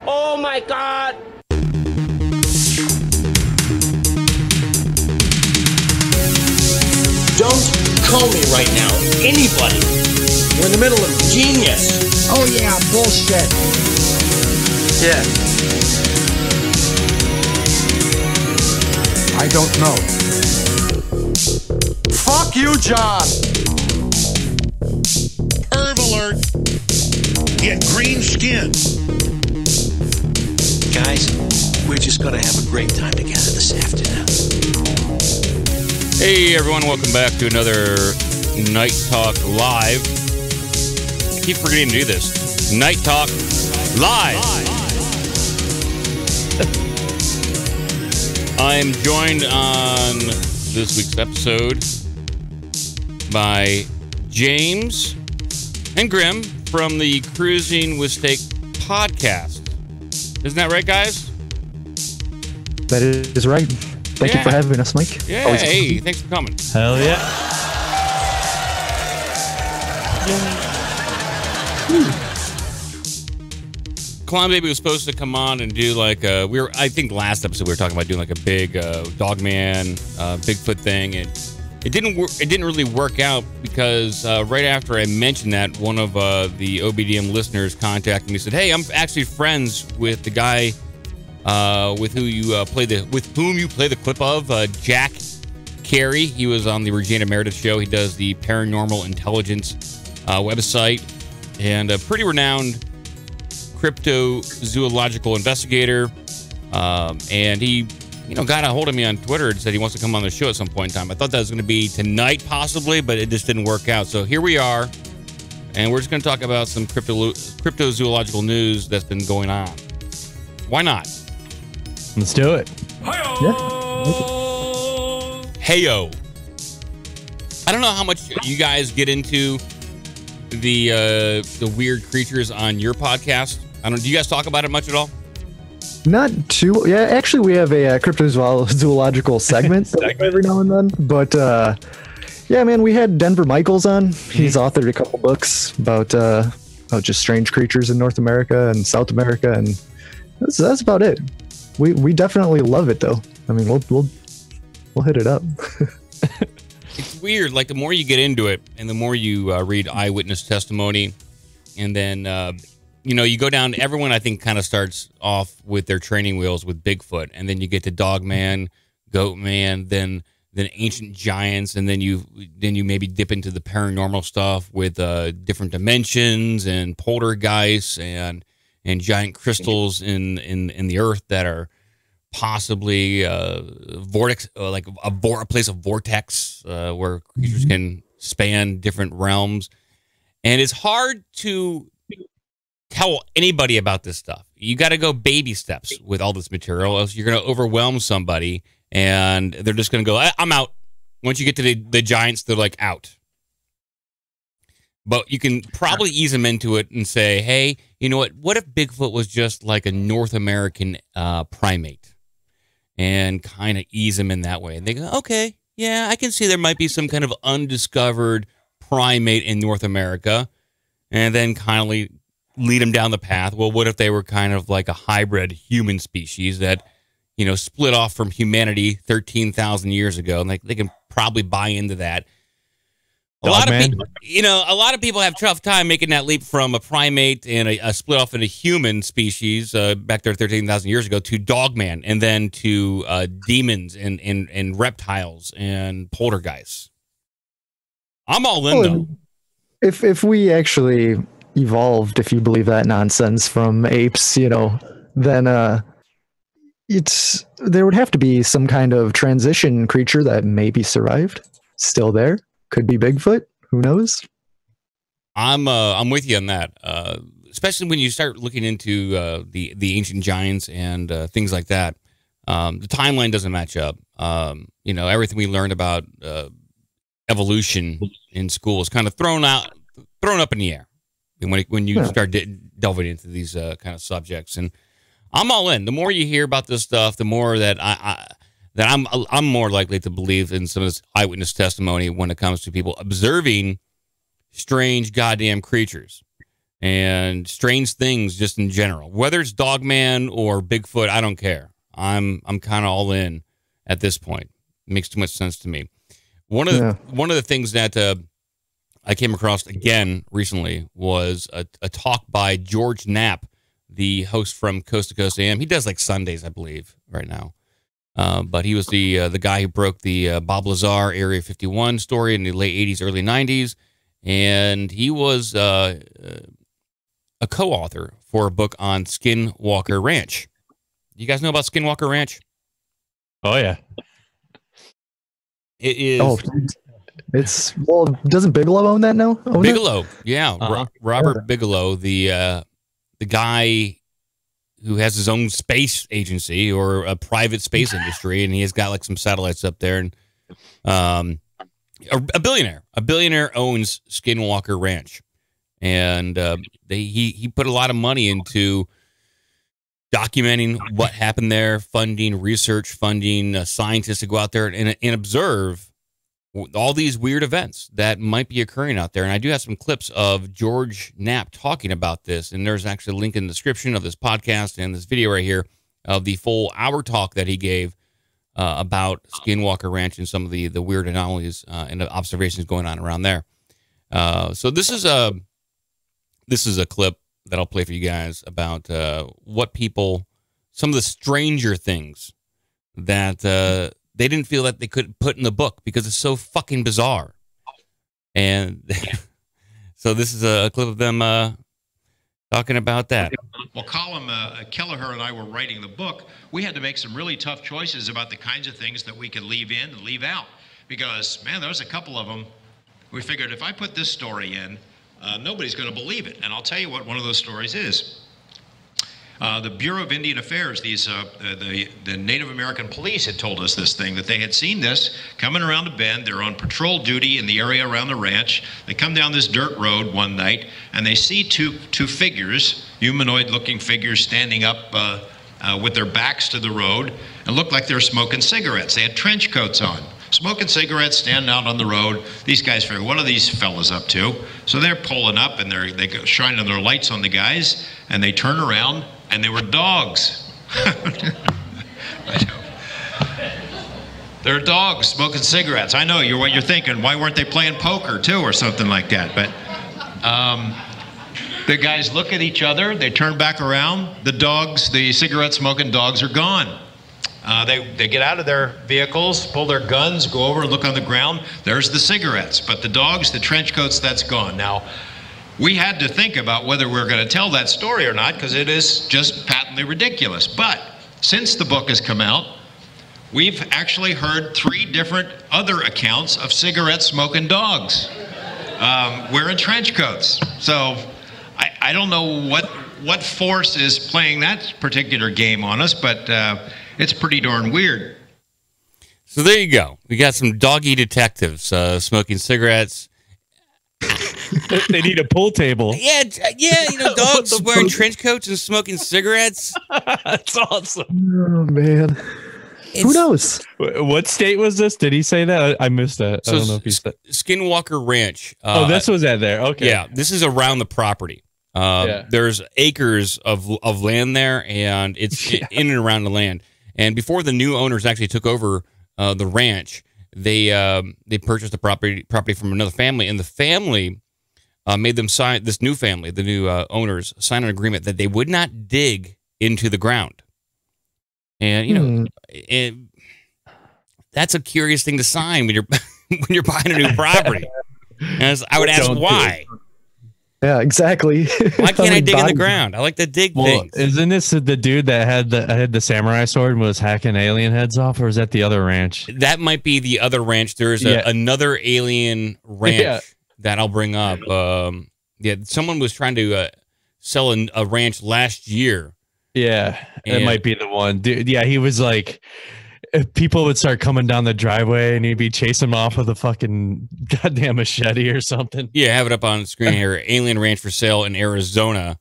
Oh my God! Don't call me right now. Anybody. We're in the middle of genius. Oh yeah, bullshit. Yeah. I don't know. Fuck you, John! Herb alert! He had green skin. Guys, we're just gonna have a great time together this afternoon. Hey everyone, welcome back to another Night Talk Live. I keep forgetting to do this. Night Talk Live. I'm joined on this week's episode by James and Grim from the Cruising with Steak podcast. Isn't that right, guys? That is right. Thank you for having us, Mike. Yeah, Always hey, thanks for coming. Hell yeah. Clown Baby was supposed to come on and do like I think last episode we were talking about doing like a big dogman Bigfoot thing, and it didn't really work out because right after I mentioned that, one of the OBDM listeners contacted me and said, "Hey, I'm actually friends with the guy with whom you play the clip of, Jack Carey. He was on the Regina Meredith show. He does the Paranormal Intelligence website, and a pretty renowned cryptozoological investigator. And he, got a hold of me on Twitter and said he wants to come on the show at some point in time. I thought that was going to be tonight, possibly, but it just didn't work out. So here we are, and we're just going to talk about some cryptozoological news that's been going on. Why not? Let's do it. Heyo. I don't know how much you guys get into the weird creatures on your podcast. Do you guys talk about it much at all? Not too. Yeah, actually, we have a cryptozoological segment every now and then. But yeah, man, we had Denver Michaels on. He's authored a couple books about just strange creatures in North America and South America, and that's about it. We definitely love it, though. I mean, we'll hit it up. It's weird. Like, the more you get into it and the more you read eyewitness testimony, and then, you go down, everyone, I think, kind of starts off with their training wheels with Bigfoot, and then you get to Dogman, Goatman, then ancient giants, and then you maybe dip into the paranormal stuff with different dimensions and poltergeists and giant crystals in the earth that are possibly vortex, like a place of vortex where creatures can span different realms. And it's hard to tell anybody about this stuff. You got to go baby steps with all this material, else you're going to overwhelm somebody and they're just going to go, I'm out. Once you get to the giants, they're like out. But you can probably ease them into it and say, hey, you know what if Bigfoot was just like a North American primate? And kind of ease them in that way. And they go, okay, yeah, I can see there might be some kind of undiscovered primate in North America. And then kind of lead them down the path. Well, what if they were kind of like a hybrid human species that, split off from humanity 13,000 years ago? And they can probably buy into that. A lot of people have tough time making that leap from a primate and a split off into human species back there 13,000 years ago to dogman, and then to demons and reptiles and poltergeists. I'm all in, though. If we actually evolved, if you believe that nonsense, from apes, then there would have to be some kind of transition creature that maybe survived, still there. Could be Bigfoot. Who knows? I'm with you on that. Especially when you start looking into the ancient giants and things like that. The timeline doesn't match up. Everything we learned about evolution in school is kind of thrown up in the air when you start delving into these kind of subjects. And I'm all in. The more you hear about this stuff, the more that I'm more likely to believe in some of this eyewitness testimony when it comes to people observing strange goddamn creatures. and strange things just in general. Whether it's dogman or Bigfoot, I don't care. I'm kind of all in at this point. It makes too much sense to me. One of the things that I came across again recently was a talk by George Knapp, the host from Coast to Coast AM. He does like Sundays, I believe, right now. But he was the guy who broke the Bob Lazar Area 51 story in the late 80s, early 90s. And he was a co-author for a book on Skinwalker Ranch. You guys know about Skinwalker Ranch? Oh, yeah. It is. Oh, doesn't Bigelow own that now? Bigelow, yeah. Robert Bigelow, the guy who has his own space agency or a private space industry, and he has got like some satellites up there. And a billionaire owns Skinwalker Ranch, and he put a lot of money into documenting what happened there, funding research, funding scientists to go out there and observe all these weird events that might be occurring out there. And I do have some clips of George Knapp talking about this, and there's actually a link in the description of this podcast and this video right here of the full hour talk that he gave about Skinwalker Ranch and some of the weird anomalies and the observations going on around there. So this is a clip that I'll play for you guys about some of the stranger things that they didn't feel that they could put in the book because it's so fucking bizarre. And so this is a clip of them talking about that. Well, Colin Kelleher and I were writing the book. We had to make some really tough choices about the kinds of things that we could leave in and leave out. Because, man, there was a couple of them. We figured if I put this story in, nobody's going to believe it. And I'll tell you what one of those stories is. The Bureau of Indian Affairs, the Native American police had told us this thing, that they had seen this coming around a bend. They're on patrol duty in the area around the ranch. They come down this dirt road one night, and they see two figures, humanoid-looking figures, standing up with their backs to the road, and looked like they were smoking cigarettes. They had trench coats on. Smoking cigarettes, standing out on the road. These guys figure, what are these fellas up to? So they're pulling up, and they go shining their lights on the guys, and they turn around, and they were dogs. They're dogs smoking cigarettes. I know what you're thinking. Why weren't they playing poker too, or something like that? But the guys look at each other. They turn back around. The cigarette-smoking dogs are gone. They get out of their vehicles, pull their guns, go over and look on the ground. There's the cigarettes, but the dogs, the trench coats, that's gone. Now, we had to think about whether we were going to tell that story or not, because it is just patently ridiculous. But since the book has come out, we've actually heard 3 different other accounts of cigarette-smoking dogs wearing trench coats. So I don't know what force is playing that particular game on us, but it's pretty darn weird. So there you go. We got some doggy detectives smoking cigarettes. They need a pool table. Yeah, dogs wearing trench coats and smoking cigarettes. That's awesome. Oh, man. Who knows? What state was this? Did he say that? I missed that. So I don't know if he said. Skinwalker Ranch. This was at there. Okay. Yeah, this is around the property. There's acres of land there, and it's in and around the land. And before the new owners actually took over the ranch, they purchased the property from another family, and the family made them sign, this new family, the new owners, sign an agreement that they would not dig into the ground. And that's a curious thing to sign when you're buying a new property. And I would ask why. Yeah, exactly. Why can't I dig in the ground? I like to dig things. Isn't this the dude that had the samurai sword and was hacking alien heads off, or is that the other ranch? That might be the other ranch. There's another alien ranch that I'll bring up. Someone was trying to sell a ranch last year. Yeah, that might be the one. Dude, yeah, he was like, people would start coming down the driveway and he'd be chasing them off with a fucking goddamn machete or something. Yeah, I have it up on the screen here. Alien ranch for sale in Arizona,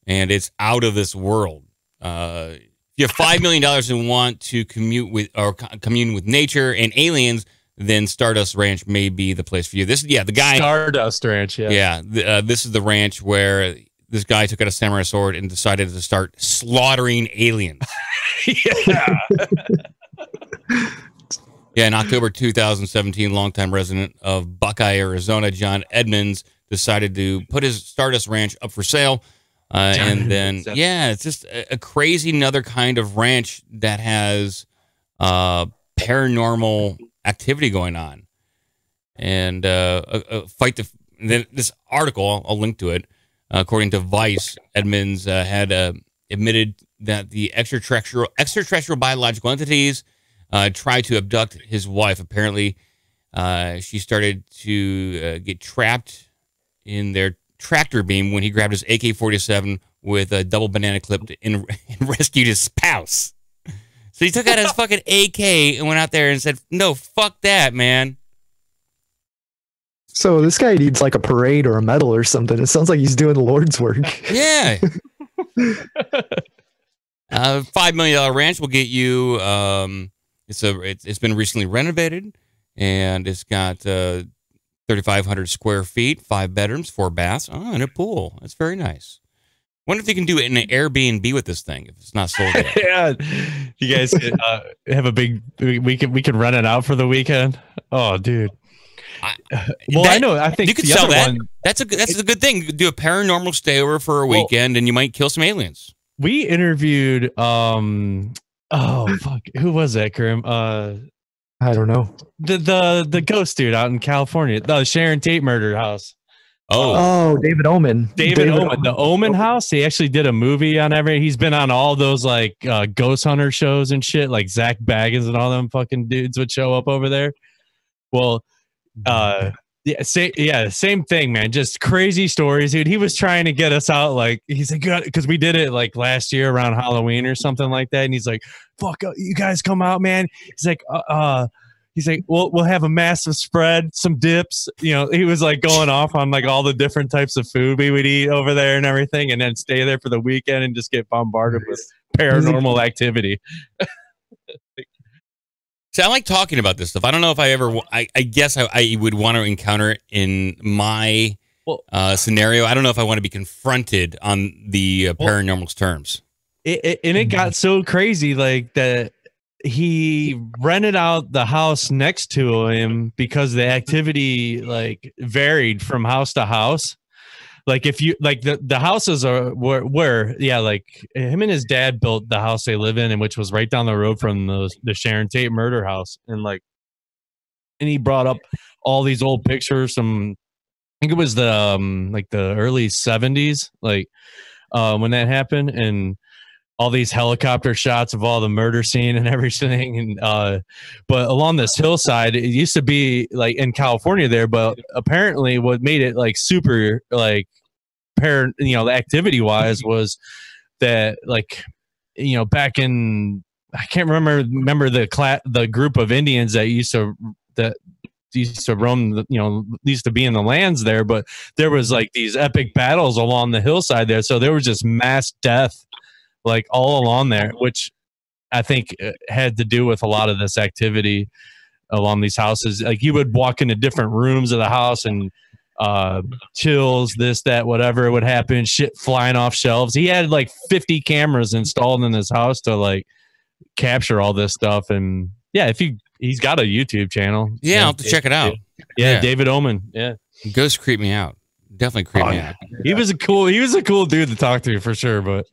and it's out of this world. If you have $5 million and want to commune with nature and aliens, then Stardust Ranch may be the place for you. This, the guy Stardust Ranch, yeah. This is the ranch where this guy took out a samurai sword and decided to start slaughtering aliens. Yeah. Yeah, in October 2017, longtime resident of Buckeye, Arizona, John Edmonds, decided to put his Stardust Ranch up for sale. And then, yeah, it's just a crazy another kind of ranch that has paranormal activity going on. And then this article, I'll link to it, according to Vice, Edmonds had admitted that the extraterrestrial biological entities tried to abduct his wife. Apparently, she started to get trapped in their tractor beam when he grabbed his AK-47 with a double banana clip and rescued his spouse. So he took out his fucking AK and went out there and said, "No, fuck that, man." So this guy needs like a parade or a medal or something. It sounds like he's doing the Lord's work. Yeah. $5 million ranch will get you. It's been recently renovated, and it's got 3,500 square feet, 5 bedrooms, 4 baths, and a pool. That's very nice. Wonder if you can do it in an Airbnb with this thing if it's not sold yet. Yeah, you guys have a big. We could rent it out for the weekend. Oh, dude. I know. I think you could sell that. That's a good thing. You could do a paranormal stayover for a weekend, and you might kill some aliens. We interviewed. Oh fuck! Who was that, Grim? I don't know. The ghost dude out in California, the Sharon Tate murder house. Oh, David Oman. David Oman, the Oman House. He actually did a movie on every. He's been on all those like ghost hunter shows and shit. Like Zach Baggins and all them fucking dudes would show up over there. Well, same thing, man. Just crazy stories, dude. He was trying to get us out. Like he's like, because we did it like last year around Halloween or something like that. And he's like, "Fuck, you guys come out, man." He's like, we'll have a massive spread, some dips. You know, he was like going off on like all the different types of food we would eat over there and everything, and then stay there for the weekend and just get bombarded with paranormal activity. See, I like talking about this stuff. I don't know if I guess I would want to encounter it in my scenario. I don't know if I want to be confronted on the paranormal's terms. It got so crazy like that. He rented out the house next to him because the activity like varied from house to house. Like if you like the houses were like him and his dad built the house they live in, and which was right down the road from the Sharon Tate murder house. And he brought up all these old pictures. I think it was the early 70s, when that happened, and all these helicopter shots of all the murder scene and everything. And but along this hillside, it used to be like in California there, but apparently what made it like super like the activity wise was that back in, I can't remember the group of Indians that used to roam, used to be in the lands there, but there was like these epic battles along the hillside there. So there was just mass death like all along there, which I think had to do with a lot of this activity along these houses. Like you would walk into different rooms of the house and chills, this, that, whatever would happen, shit flying off shelves. He had like 50 cameras installed in his house to like capture all this stuff. And yeah, he's got a YouTube channel. Yeah, I'll have to check it out. Yeah, David Oman. Yeah. Ghosts creep me out. Definitely creep me out. He was a cool dude to talk to for sure, but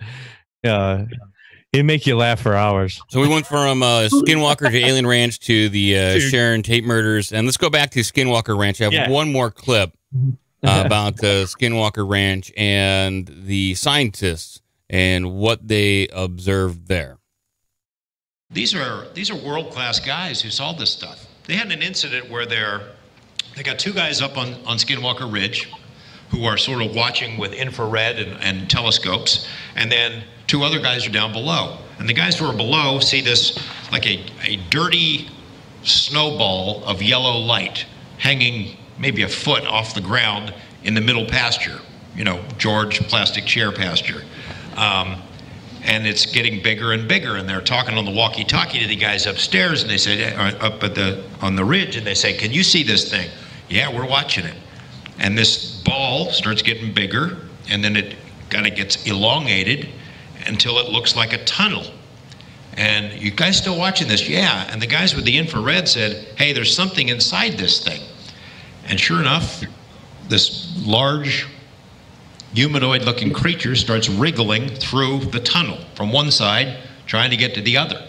he'd make you laugh for hours. So we went from Skinwalker to Alien Ranch to the Sharon Tate murders. And let's go back to Skinwalker Ranch. I have one more clip about Skinwalker Ranch and the scientists and what they observed there. These are world-class guys who solved this stuff. They had an incident where they got 2 guys up on Skinwalker Ridge who are sort of watching with infrared and telescopes, and then 2 other guys are down below. And the guys who are below see this like a dirty snowball of yellow light hanging maybe a foot off the ground in the middle pasture, George plastic chair pasture. And it's getting bigger and bigger, and they're talking on the walkie-talkie to the guys upstairs, and they say, up on the ridge, and they say, "Can you see this thing?" "Yeah, we're watching it." And this ball starts getting bigger, and then it kind of gets elongated until it looks like a tunnel. And you guys still watching this? Yeah. And the guys with the infrared said, hey, there's something inside this thing. And sure enough, this large humanoid-looking creature starts wriggling through the tunnel from one side, trying to get to the other,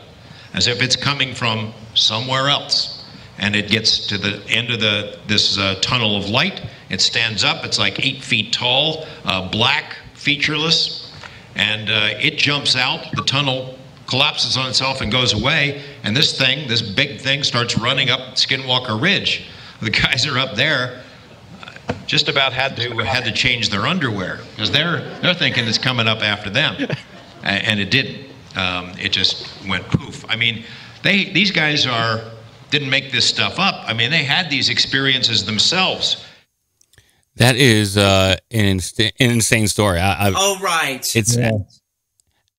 as if it's coming from somewhere else. And it gets to the end of this tunnel of light. It stands up. It's like 8 feet tall, black, featureless, and it jumps out. The tunnel collapses on itself and goes away. And this big thing, starts running up Skinwalker Ridge. The guys are up there, just about had to change their underwear because they're thinking it's coming up after them, and it didn't. It just went poof. I mean, these guys didn't make this stuff up. I mean, they had these experiences themselves. That is an insane story. Right. It's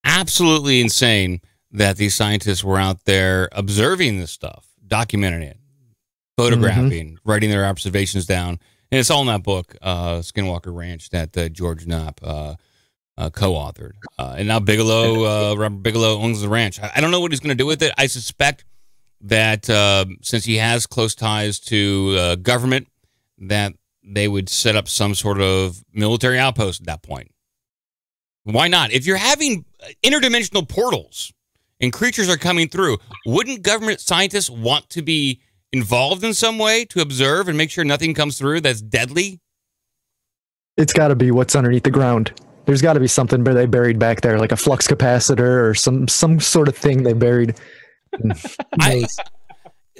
absolutely insane that these scientists were out there observing this stuff, documenting it, photographing, writing their observations down. And it's all in that book, Skinwalker Ranch, that George Knapp co-authored. And now Robert Bigelow owns the ranch. I don't know what he's going to do with it. I suspect that since he has close ties to government, that they would set up some sort of military outpost at that point. Why not? If you're having interdimensional portals and creatures are coming through, wouldn't government scientists want to be involved in some way to observe and make sure nothing comes through that's deadly? It's got to be what's underneath the ground. There's got to be something they buried back there, like a flux capacitor or some sort of thing they buried.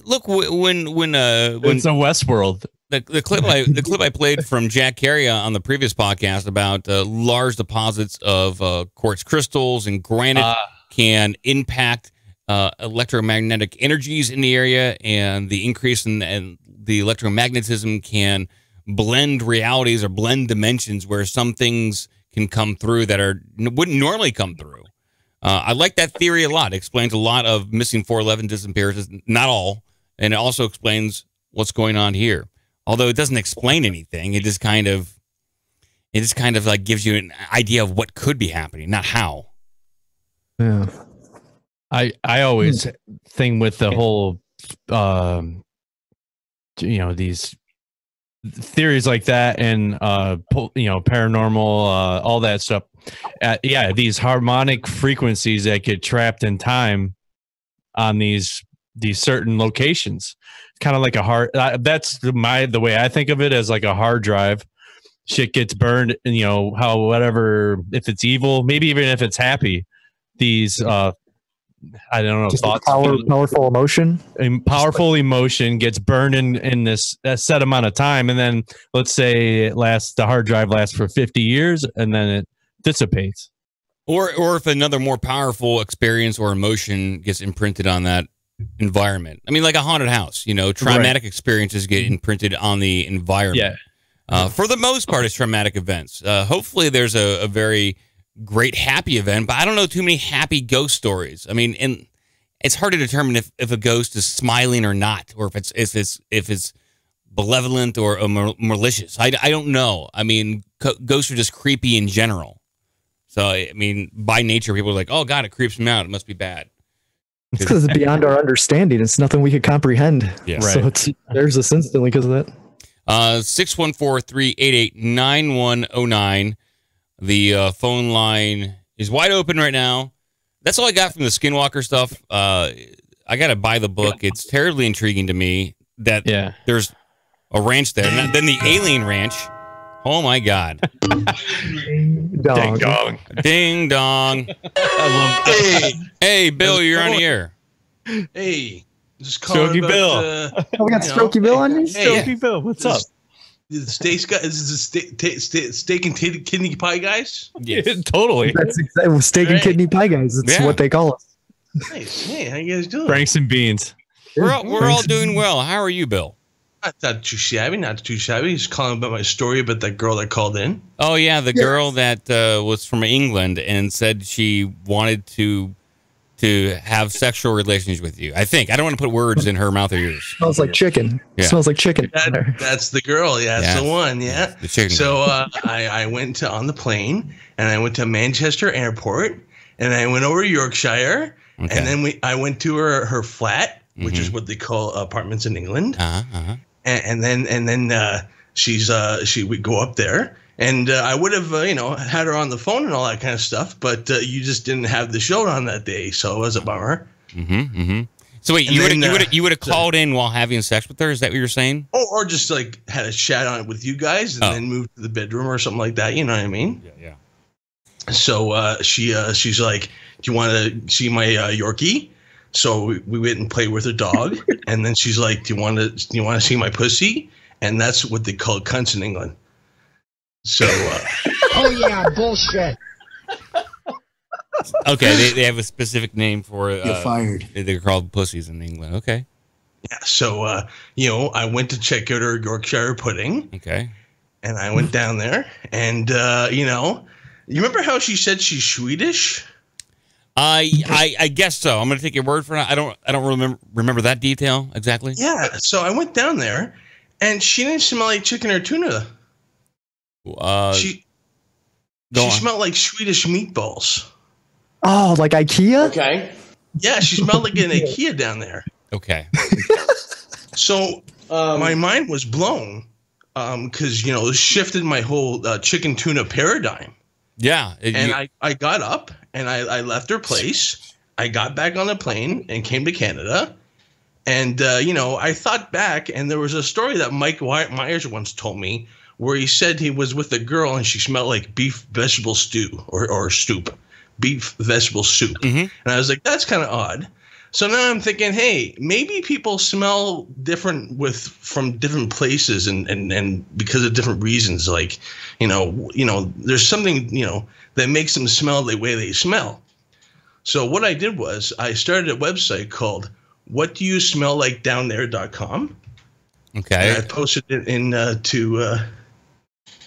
Look, when it's a Westworld. The clip I played from Jack Carey on the previous podcast about large deposits of quartz crystals and granite can impact electromagnetic energies in the area, and the increase in the electromagnetism can blend realities or blend dimensions where some things can come through that wouldn't normally come through. I like that theory a lot. It explains a lot of missing 411 disappearances, not all, and it also explains what's going on here. Although it doesn't explain anything, it just kind of like gives you an idea of what could be happening, not how. Yeah. I always think with the whole, these theories like that and, paranormal, all that stuff. These harmonic frequencies that get trapped in time on these certain locations. It's kind of like a hard. That's the way I think of it, as like a hard drive. Shit gets burned, and if it's evil, maybe even if it's happy, these I don't know, just thoughts, powerful emotion. And powerful emotion gets burned in this set amount of time, and then let's say the hard drive lasts for 50 years, and then it dissipates. Or if another more powerful experience or emotion gets imprinted on that environment. I mean, like a haunted house, traumatic experiences get imprinted on the environment. Yeah. For the most part, it's traumatic events. Hopefully there's a very great happy event, but I don't know too many happy ghost stories. I mean, and it's hard to determine if a ghost is smiling or not, or if it's malevolent or malicious. I don't know. I mean, ghosts are just creepy in general. So, I mean, by nature, people are like, oh, God, it creeps me out. It must be bad. It's because it's beyond our understanding. It's nothing we could comprehend. Yeah. Right. So there's us instantly because of that. 614-388-9109. The phone line is wide open right now. That's all I got from the Skinwalker stuff. I got to buy the book. It's terribly intriguing to me that there's a ranch there. And then the alien ranch. Oh, my God. Ding dong. Ding dong. Ding dong. Hey, Bill, you're on the air. Hey, just calling Strokey Bill. We got Strokey Bill on you? Strokey Bill, what's up? Is this steak and kidney pie guys? Yes. Totally. That's exactly steak and kidney pie guys. It's what they call us. Nice. Hey, how you guys doing? Franks and beans. We're all doing well. How are you, Bill? Not too shabby. Just calling about my story about that girl that called in. Oh, yeah, the girl that was from England and said she wanted to to have sexual relations with you. I think. I don't want to put words in her mouth or yours. Smells like chicken. Yeah. Smells like chicken. That's the girl. Yeah, that's the one. Yeah. The chicken. So I went on the plane, and I went to Manchester Airport, and I went over Yorkshire, and then I went to her flat, which is what they call apartments in England. And then she would go up there. And I would have, had her on the phone and all that kind of stuff, but you just didn't have the show on that day, so it was a bummer. So wait, you would have called in while having sex with her? Is that what you're saying? Or just like had a chat on it with you guys, and then moved to the bedroom or something like that. You know what I mean? Yeah. So she's like, "Do you want to see my Yorkie?" So we went and played with her dog, and then she's like, "Do you want to see my pussy?" And that's what they call cunts in England. So, oh yeah, bullshit. Okay, they have a specific name for You're fired. They're called pussies in England. Okay. Yeah. So, I went to check out her Yorkshire pudding. Okay. And I went down there, and you remember how she said she's Swedish? I guess so. I'm gonna take your word for it. I don't remember that detail exactly. Yeah. So I went down there, and she didn't smell like chicken or tuna. She smelled like Swedish meatballs. Oh, like IKEA? Okay. Yeah, she smelled like an IKEA down there. Okay. So my mind was blown because it shifted my whole chicken tuna paradigm. Yeah. I got up and I left her place. I got back on the plane and came to Canada. And I thought back, and there was a story that Mike Myers once told me, where he said he was with a girl and she smelled like beef vegetable stew or soup, beef vegetable soup. And I was like, that's kind of odd. So now I'm thinking, hey, maybe people smell different from different places and because of different reasons. Like, there's something, that makes them smell the way they smell. So what I did was I started a website called whatdoyousmelllikedownthere.com. Okay. And I posted it to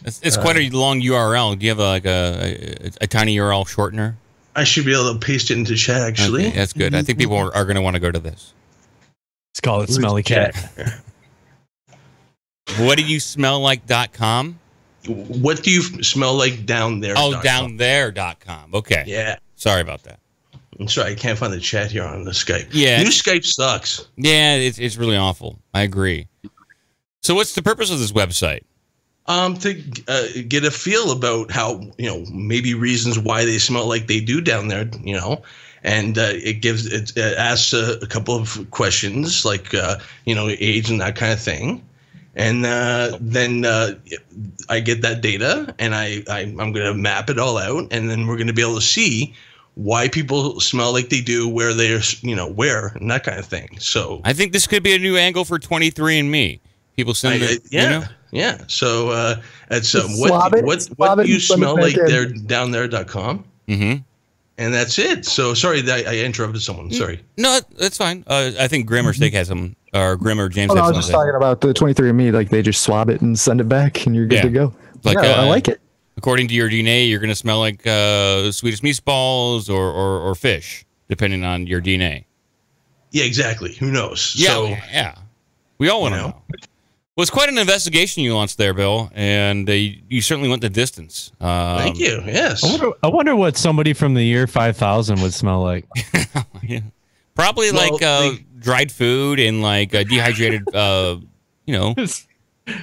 it's quite a long URL. Do you have a tiny URL shortener? I should be able to paste it into chat, actually. Okay, that's good. I think people are going to want to go to this. Let's call it Smelly Cat. Whatdoyousmelllike.com? What do you smell like down there? Oh, downthere.com. Okay. Yeah. Sorry about that. I'm sorry, I can't find the chat here on the Skype. Yeah. New Skype sucks. Yeah, it's really awful. I agree. So what's the purpose of this website? To get a feel about how, maybe reasons why they smell like they do down there, and it asks a couple of questions like, age and that kind of thing. And then I get that data and I'm going to map it all out, and then we're going to be able to see why people smell like they do, where they're, where, and that kind of thing. So I think this could be a new angle for 23andMe. People send it, Yeah. So it's what do you smell like there down there.com. And that's it. So sorry that I interrupted someone. Sorry. No, that's fine. I think Grim or Steak has some, or Grim or James. I was just talking about the 23andMe. Like they just swab it and send it back, and you're good to go. Like, I like it. According to your DNA, you're going to smell like Swedish meatballs or fish, depending on your DNA. Yeah, exactly. Who knows? Yeah. We all want to know. Well, it's quite an investigation you launched there, Bill, and you certainly went the distance. Thank you. Yes. I wonder what somebody from the year 5000 would smell like. Yeah. Probably dried food and dehydrated, protein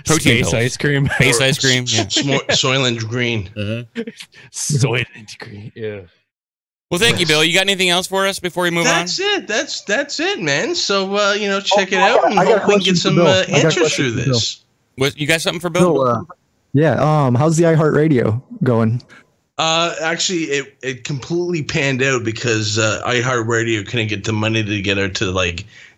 Space ice cream. Space ice cream. Yeah. Soylent Green. Soylent Green. Yeah. Well, thank you, Bill. You got anything else for us before we move on? That's it. That's it, man. So check it out and hope we can get some answers through this. You got something for Bill? How's the iHeartRadio going? Actually, it completely panned out because iHeartRadio couldn't get the money together to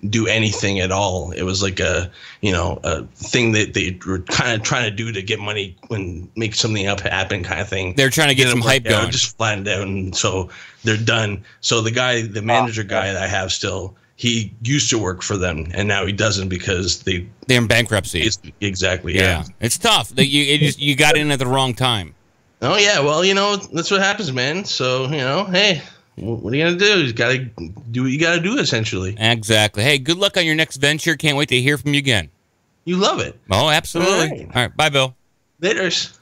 do anything at all. It was like a thing that they were kind of trying to do to get money and make something up happen kind of thing. They're trying to get some hype going. Just flattened out, and so they're done. So the manager guy that I have still, he used to work for them, and now he doesn't because they're in bankruptcy. Exactly. Yeah. It's tough. You got in at the wrong time. Oh yeah, well, that's what happens, man. So, hey, what are you gonna do? You gotta do what you gotta do, essentially. Exactly. Hey, good luck on your next venture. Can't wait to hear from you again. You love it. Oh, absolutely. All right. Bye, Bill. Laters.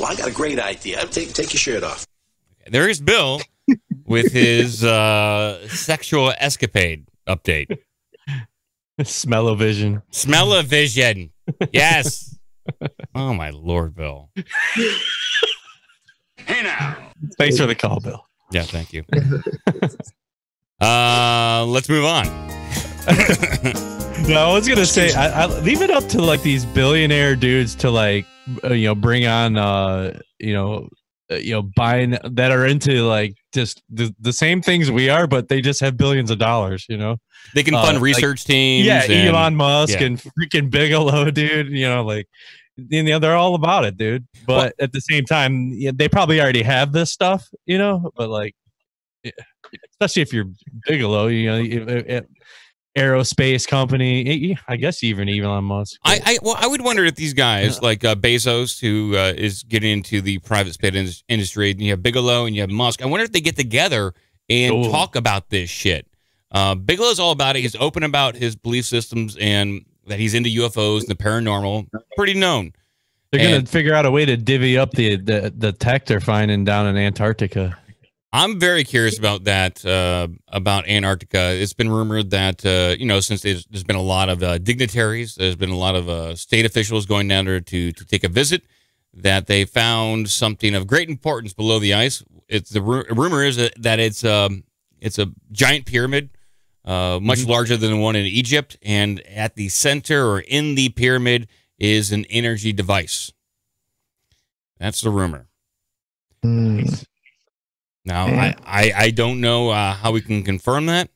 Well, I got a great idea. Take your shirt off. There is Bill with his sexual escapade update. Smell-o-vision. Smell-o-vision. Yes. Oh, my Lord, Bill. Hey, now. Thanks for the call, Bill. Yeah, thank you. Let's move on. No, I was gonna say, I leave it up to like these billionaire dudes to like, bring on, buying that are into like just the same things we are, but they just have billions of dollars. They can fund research teams. Yeah, and, Elon Musk and freaking Bigelow, dude. They're all about it, dude. But at the same time, they probably already have this stuff, But like, especially if you're Bigelow, aerospace company. I guess even Elon Musk. I would wonder if these guys like Bezos, who is getting into the private space industry, and you have Bigelow and you have Musk. I wonder if they get together and talk about this shit. Bigelow's all about it. He's open about his belief systems and that he's into UFOs and the paranormal. Pretty known. They're going to figure out a way to divvy up the tech they're finding down in Antarctica. I'm very curious about that, about Antarctica. It's been rumored that, since there's been a lot of dignitaries, there's been a lot of state officials going down there to take a visit, that they found something of great importance below the ice. Rumor is that it's a giant pyramid, much larger than the one in Egypt, and at the center or in the pyramid is an energy device. That's the rumor. Now, I don't know how we can confirm that,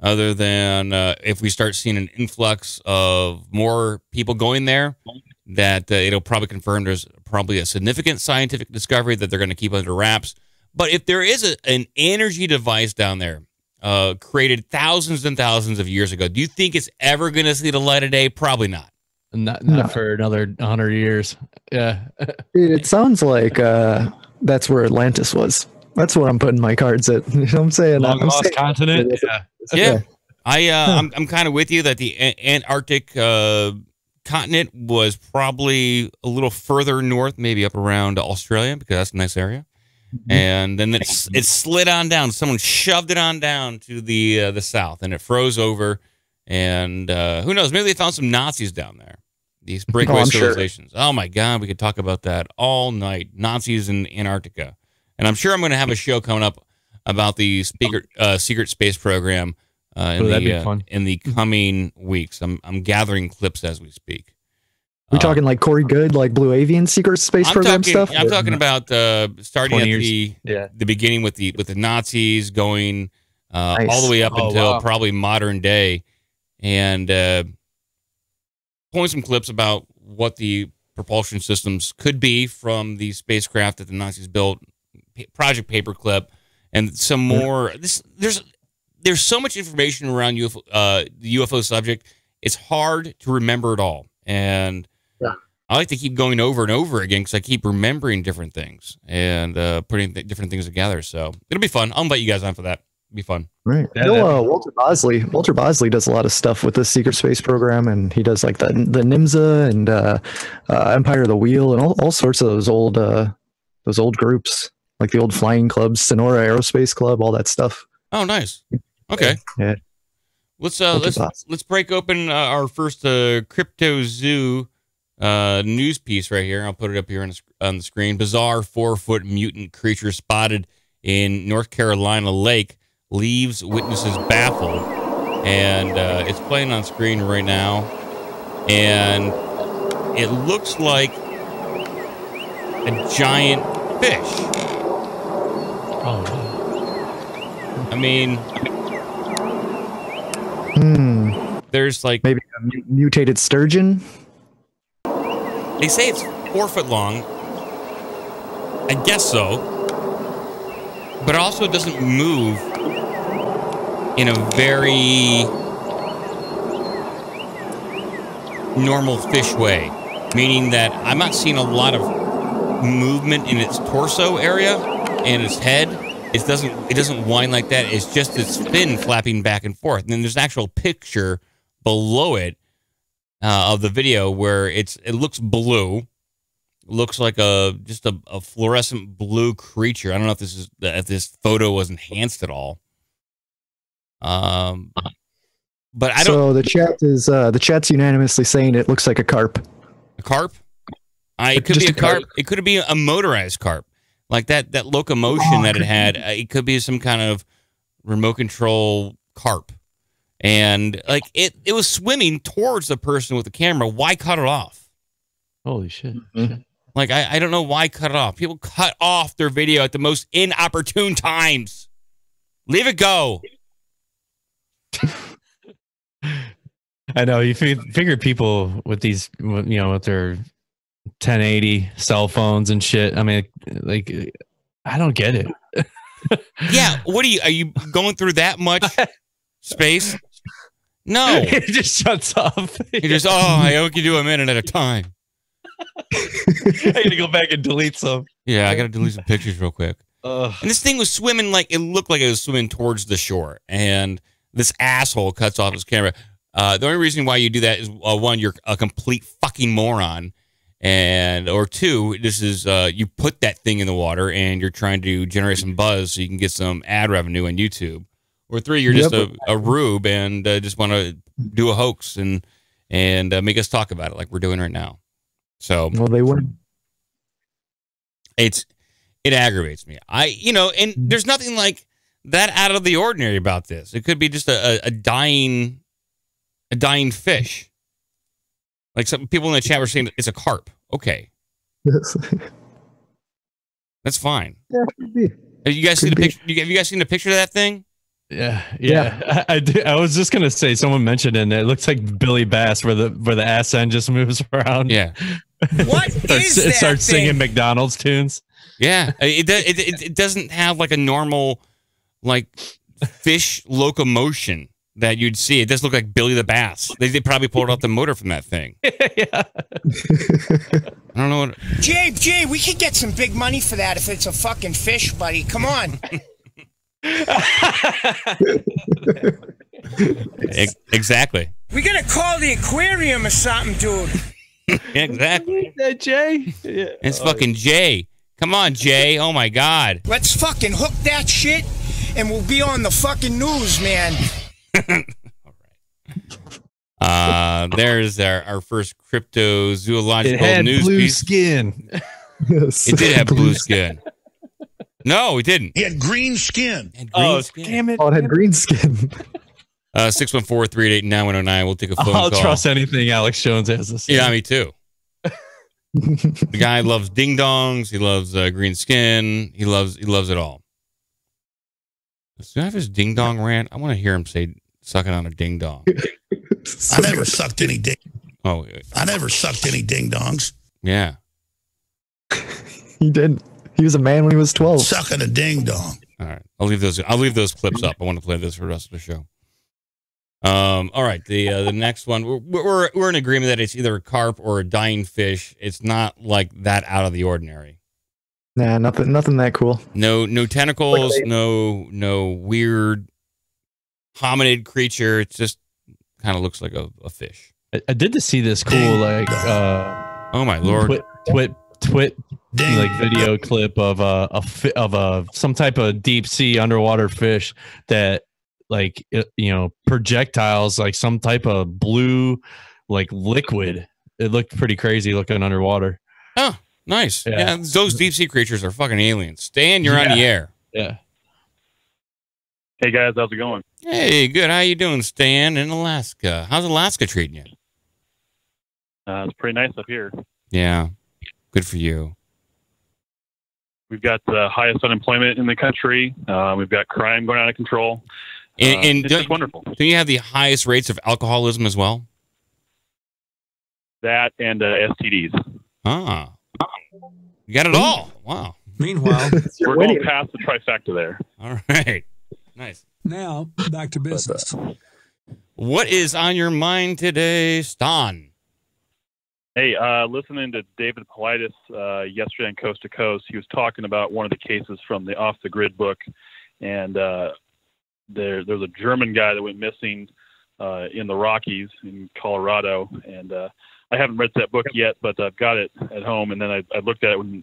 other than if we start seeing an influx of more people going there, that it'll probably confirm there's probably a significant scientific discovery that they're going to keep under wraps. But if there is an energy device down there created thousands and thousands of years ago, do you think it's ever going to see the light of day? Probably not. Not for another 100 years. Yeah. It sounds like that's where Atlantis was. That's what I'm putting my cards at. You know what I'm saying? Long lost continent. Yeah. I'm kind of with you that the Antarctic continent was probably a little further north, maybe up around Australia, because that's a nice area. And then it slid on down. Someone shoved it on down to the south, and it froze over. And who knows? Maybe they found some Nazis down there. These breakaway civilizations. Sure. Oh my God, we could talk about that all night. Nazis in Antarctica. And I'm sure I'm going to have a show coming up about the secret space program in the coming weeks. I'm gathering clips as we speak. We talking like Corey Good, like Blue Avian secret space program stuff? I'm talking about starting at the beginning with the Nazis, going all the way up until probably modern day, and pulling some clips about what the propulsion systems could be from the spacecraft that the Nazis built. Project Paperclip, and some more. There's so much information around the UFO subject. It's hard to remember it all, and I like to keep going over and over again because I keep remembering different things and putting different things together. So it'll be fun. I'll invite you guys on for that. It'll be fun. Right. Walter Bosley does a lot of stuff with the secret space program, and he does like the NIMSA and Empire of the Wheel and all sorts of those old groups. Like the old flying clubs, Sonora Aerospace Club, all that stuff. Oh, nice. Okay. Yeah. Let's break open our first Crypto Zoo news piece right here. I'll put it up here on the screen. Bizarre 4-foot mutant creature spotted in North Carolina lake leaves witnesses baffled, and it's playing on screen right now. And it looks like a giant fish. Oh, I mean, there's like maybe a mutated sturgeon. They say it's 4 foot long. I guess so, but it also doesn't move in a very normal fish way, meaning that I'm not seeing a lot of movement in its torso area and its head. It doesn't whine like that. It's just its fin flapping back and forth. And then there's an actual picture below it of the video where it looks blue. Looks like just a fluorescent blue creature. I don't know if this photo was enhanced at all. But I don't. So the chat's unanimously saying it looks like a carp. A carp? It could be a carp. It could be a motorized carp, like that locomotion that it had. It could be some kind of remote control carp, and like it was swimming towards the person with the camera. Why cut it off? Holy shit! Mm-hmm. Like I don't know why cut it off. People cut off their video at the most inopportune times. Leave it go. I know you figure people with these, with their 1080 cell phones and shit. I mean, like, I don't get it. Yeah, what are you going through that much space? No, it just shuts off. It just I only can do a minute at a time. I gotta go back and delete some. Yeah, I gotta delete some pictures real quick. And this thing was swimming it looked like it was swimming towards the shore, and this asshole cuts off his camera. The only reason why you do that is one, you're a complete fucking moron, or two, this is you put that thing in the water and you're trying to generate some buzz so you can get some ad revenue on YouTube, or three, you're just a rube and just want to do a hoax and make us talk about it like we're doing right now. So well, they wouldn't. It aggravates me. And there's nothing like that out of the ordinary about this. It could be just a dying fish. Like some people in the chat were saying it's a carp. Okay, that's fine. Yeah, could be. Have you guys seen the picture? Have you guys seen the picture of that thing? Yeah. I was just gonna say, someone mentioned it, and it looks like Billy Bass, where the ass end just moves around. Yeah. What is that? It starts singing McDonald's tunes. Yeah, it doesn't have like a normal like fish locomotion that you'd see. It does look like Billy the Bass. They probably pulled out the motor from that thing. Yeah. I don't know what. Jay, we could get some big money for that if it's a fucking fish, buddy. Come on. Exactly. We gotta call the aquarium or something, dude. Exactly. That Jay? Yeah. It's fucking Jay. Come on, Jay. Oh my God. Let's fucking hook that shit and we'll be on the fucking news, man. All right. There's our first cryptozoological it had news blue piece. Skin. Yes. It did have blue skin. No, it didn't. He had green skin. Damn it. Oh, it had green skin. 614-388-9109. We'll take a phone call. I'll trust anything Alex Jones has to say. Yeah, me too. The guy loves ding dongs. He loves green skin. He loves it all. Does he have his ding dong rant? I want to hear him say sucking on a ding dong. I never sucked any ding. Oh, I never sucked any ding dongs. yeah. He didn't. He was a man when he was 12. Sucking a ding dong. All right. I'll leave those clips up. I want to play this for the rest of the show. All right. The next one, we're in agreement that it's either a carp or a dying fish. It's not like that out of the ordinary. Nah, nothing that cool. No tentacles, no weird hominid creature. It just kind of looks like a fish. I did to see this cool oh my Lord. twit like video clip of some type of deep sea underwater fish that like projectiles like some type of blue like liquid. It looked pretty crazy looking underwater. Oh, nice. Yeah, those deep sea creatures are fucking aliens. Stan, you're on the air. Yeah. Hey guys, how's it going? Hey, good. How you doing, Stan, in Alaska? How's Alaska treating you? It's pretty nice up here. Yeah, good for you. We've got the highest unemployment in the country. We've got crime going out of control. And it's just wonderful. Do you have the highest rates of alcoholism as well? That and STDs. Ah, you got it all. Wow. Meanwhile, we're going past the trifecta there. All right. Nice. Now, back to business. What is on your mind today, Stan? Hey, listening to David Pallides yesterday on Coast to Coast, he was talking about one of the cases from the Off the Grid book, and there's a German guy that went missing in the Rockies in Colorado, and I haven't read that book yet, but I've got it at home, and then I looked at it when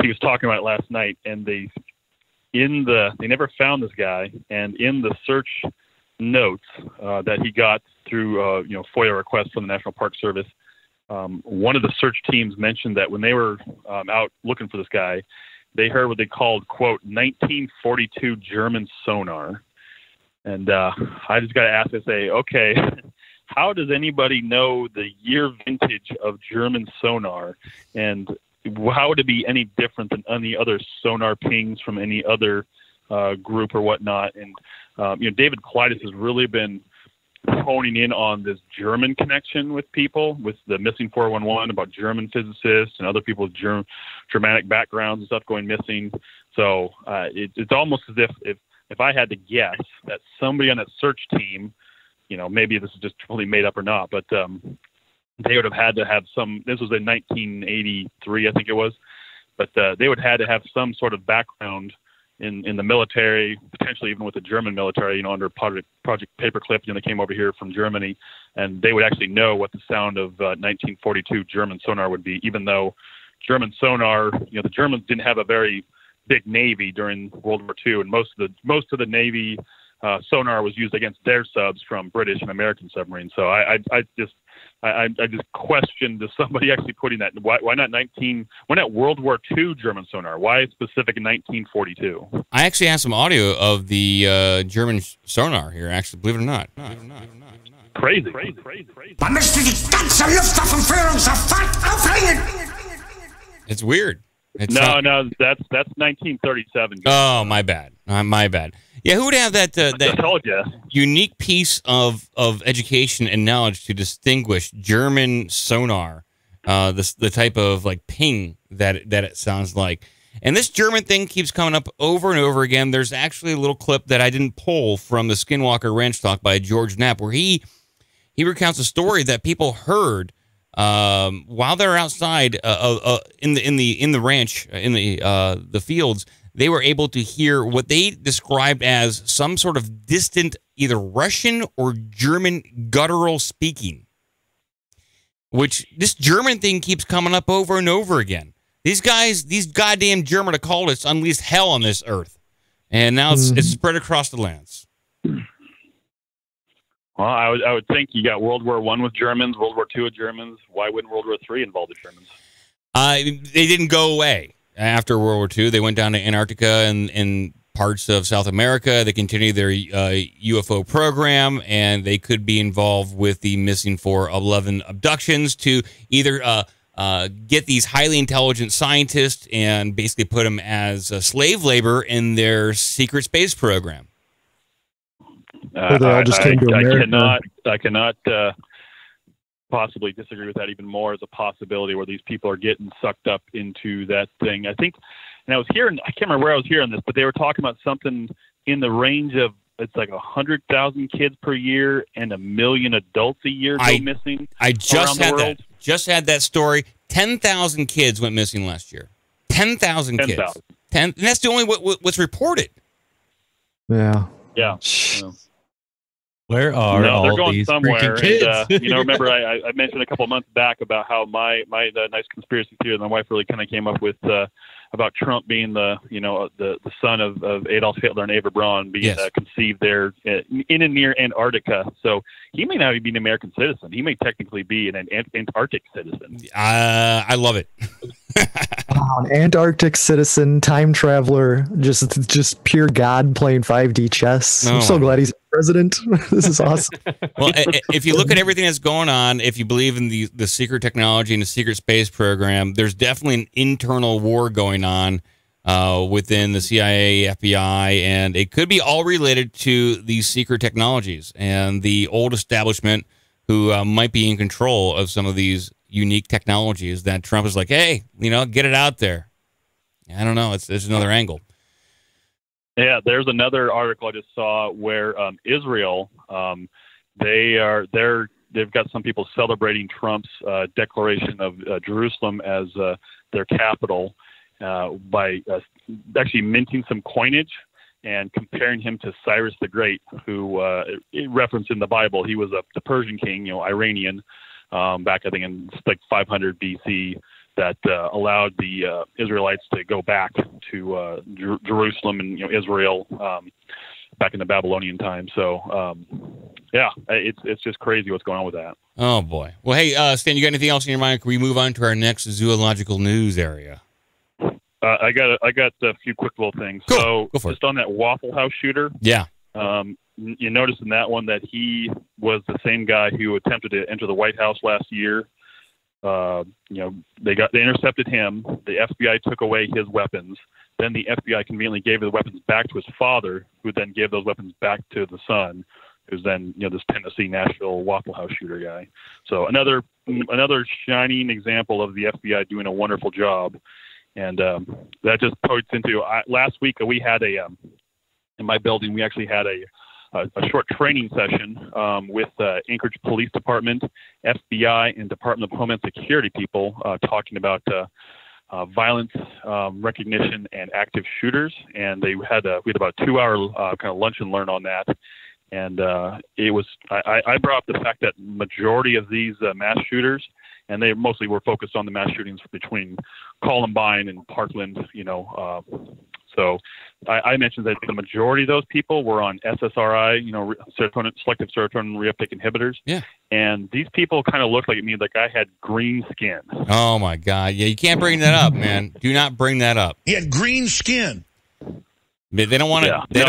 he was talking about it last night, and they never found this guy, and in the search notes that he got through FOIA requests from the National Park Service, one of the search teams mentioned that when they were out looking for this guy, they heard what they called, quote, 1942 German sonar. And I just got to ask, I say, okay, how does anybody know the year vintage of German sonar? And how would it be any different than any other sonar pings from any other group or whatnot? And, David Pallides has really been honing in on this German connection with people, with the missing 411, about German physicists and other people with Germanic backgrounds and stuff going missing. So it's almost as if I had to guess that somebody on that search team, maybe this is just totally made up or not, but they would have had to have this was in 1983, I think it was, but they would have had to have some sort of background in the military, potentially even with the German military, under Project Paperclip. They came over here from Germany, and they would actually know what the sound of 1942 German sonar would be, even though German sonar, the Germans didn't have a very big Navy during World War II, and most of the Navy sonar was used against their subs from British and American submarines. So I just questioned somebody actually putting that. Why not World War II German sonar? Why specific in 1942? I actually have some audio of the German sonar here, actually, believe it or not. Crazy. Man müsste die ganze Luftwaffenführung sofort aufhängen! It's weird. No, that's 1937. Oh, my bad. My bad. Yeah, who would have that unique piece of education and knowledge to distinguish German sonar, the type of ping that it sounds like? And this German thing keeps coming up over and over again. There's actually a little clip that I didn't pull from the Skinwalker Ranch talk by George Knapp, where he recounts a story that people heard while they're outside in the ranch, in the fields. They were able to hear what they described as some sort of distant, either Russian or German guttural speaking, which this German thing keeps coming up over and over again. These guys, these goddamn German occultists unleashed hell on this earth, and now it's spread across the lands. Well, I would think you got World War I with Germans, World War II with Germans. Why wouldn't World War III involve the Germans? They didn't go away after World War II. They went down to Antarctica and parts of South America. They continued their UFO program, and they could be involved with the missing 411 abductions to either get these highly intelligent scientists and basically put them as slave labor in their secret space program. Or they all just came to America. I cannot possibly disagree with that even more as a possibility, where these people are getting sucked up into that thing. I think, and I was hearing, I can't remember where I was hearing this, but they were talking about something in the range of, it's like 100,000 kids per year and 1 million adults a year go missing. I just had that. Just had that story. 10,000 kids went missing last year. 10,000 kids. 10, and that's the only what's reported. Yeah. Yeah. Where are all these freaking kids? And, remember I mentioned a couple of months back about how my nice conspiracy theory that my wife really kind of came up with about Trump being the son of Adolf Hitler and Eva Braun being conceived there in and near Antarctica. So he may not be an American citizen. He may technically be an Antarctic citizen. I love it. An Antarctic citizen, time traveler, just pure God playing 5D chess. I'm so glad he's president. This is awesome. Well, if you look at everything that's going on, if you believe in the secret technology and the secret space program, there's definitely an internal war going on within the CIA, FBI, and it could be all related to these secret technologies and the old establishment who might be in control of some of these unique technologies that Trump is like, hey, get it out there. I don't know. It's another angle. Yeah, there's another article I just saw where Israel, they're they've got some people celebrating Trump's declaration of Jerusalem as their capital by actually minting some coinage and comparing him to Cyrus the Great, who referenced in the Bible. He was the Persian king, Iranian, back I think in like 500 BC, that allowed the Israelites to go back to Jerusalem and Israel back in the Babylonian time. So yeah, it's just crazy what's going on with that. Oh boy. Well, hey, Stan, you got anything else in your mind? Can we move on to our next zoological news area? I got a few quick little things. Cool. So Go for just on that Waffle House shooter. Yeah. You notice in that one that he was the same guy who attempted to enter the White House last year. They intercepted him. The FBI took away his weapons. Then the FBI conveniently gave the weapons back to his father, who then gave those weapons back to the son, who's then this Tennessee, Nashville Waffle House shooter guy. So another shining example of the FBI doing a wonderful job. And that just points into last week we had in my building, we actually had a short training session with Anchorage Police Department, FBI, and Department of Homeland Security people talking about violence recognition and active shooters. And we had about a 2-hour kind of lunch and learn on that. And it was I brought up the fact that majority of these mass shooters, and they mostly were focused on the mass shootings between Columbine and Parkland, So I mentioned that the majority of those people were on SSRI, selective serotonin reuptake inhibitors. Yeah. And these people kind of looked like me, like I had green skin. Oh my God. Yeah, you can't bring that up, man. Do not bring that up. He had green skin. They don't want to. Yeah. They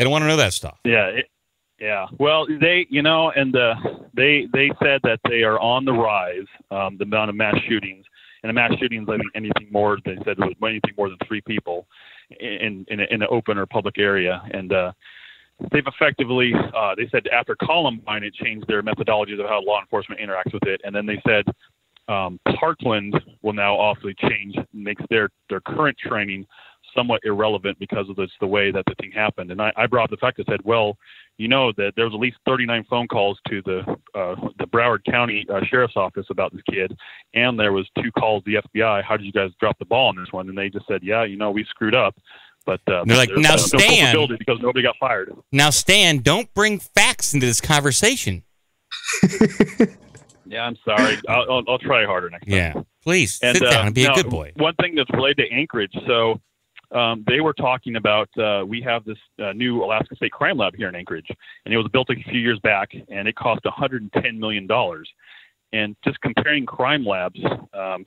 don't want to know that stuff. Yeah. Yeah. Well, they said that they are on the rise, the amount of mass shootings. And the mass shootings, I think anything more, they said it was anything more than 3 people in an open or public area. And they've effectively, they said after Columbine, it changed their methodologies of how law enforcement interacts with it. And then they said Parkland will now also change, makes their current training somewhat irrelevant because of the way that the thing happened. And I brought up the fact that said, well, that there was at least 39 phone calls to the Broward County Sheriff's Office about this kid, and there was 2 calls to the FBI. How did you guys drop the ball on this one? And they just said, yeah, we screwed up. But they're like, now Stan, no because nobody got fired. Now Stan, don't bring facts into this conversation. Yeah, I'm sorry. I'll try harder next time. Yeah, please sit down and be a good boy. One thing that's related to Anchorage, so. They were talking about we have this new Alaska State Crime Lab here in Anchorage, and it was built a few years back, and it cost $110 million. And just comparing crime labs, the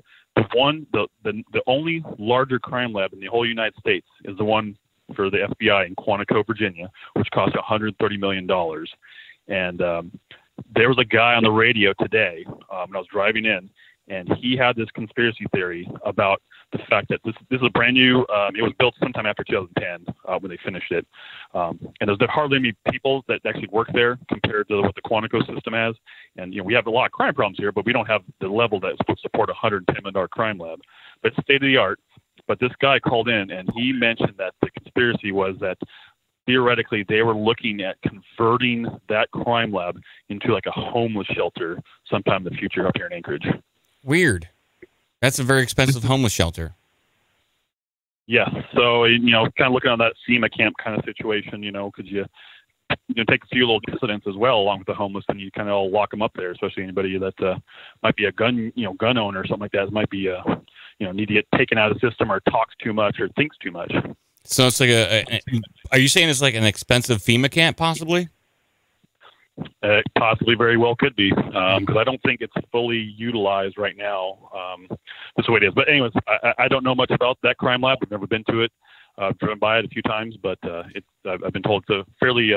only larger crime lab in the whole United States is the one for the FBI in Quantico, Virginia, which cost $130 million. And there was a guy on the radio today when I was driving in, and he had this conspiracy theory about the fact that this is a brand new, it was built sometime after 2010 when they finished it. And there's hardly any people that actually work there compared to what the Quantico system has. And, we have a lot of crime problems here, but we don't have the level that's supposed to support a $110 million crime lab. But it's state of the art. But this guy called in and he mentioned that the conspiracy was that theoretically they were looking at converting that crime lab into like a homeless shelter sometime in the future up here in Anchorage. Weird. That's a very expensive homeless shelter. Yeah. So, kind of looking on that SEMA camp kind of situation, could you take a few little dissidents as well along with the homeless, and you kind of all lock them up there, especially anybody that might be a gun owner or something like that, might be, need to get taken out of the system or talks too much or thinks too much. So it's like are you saying it's like an expensive FEMA camp possibly? Possibly very well could be, because I don't think it's fully utilized right now. That's the way it is. But anyways, I don't know much about that crime lab. I've never been to it. I've driven by it a few times, but I've been told it's a fairly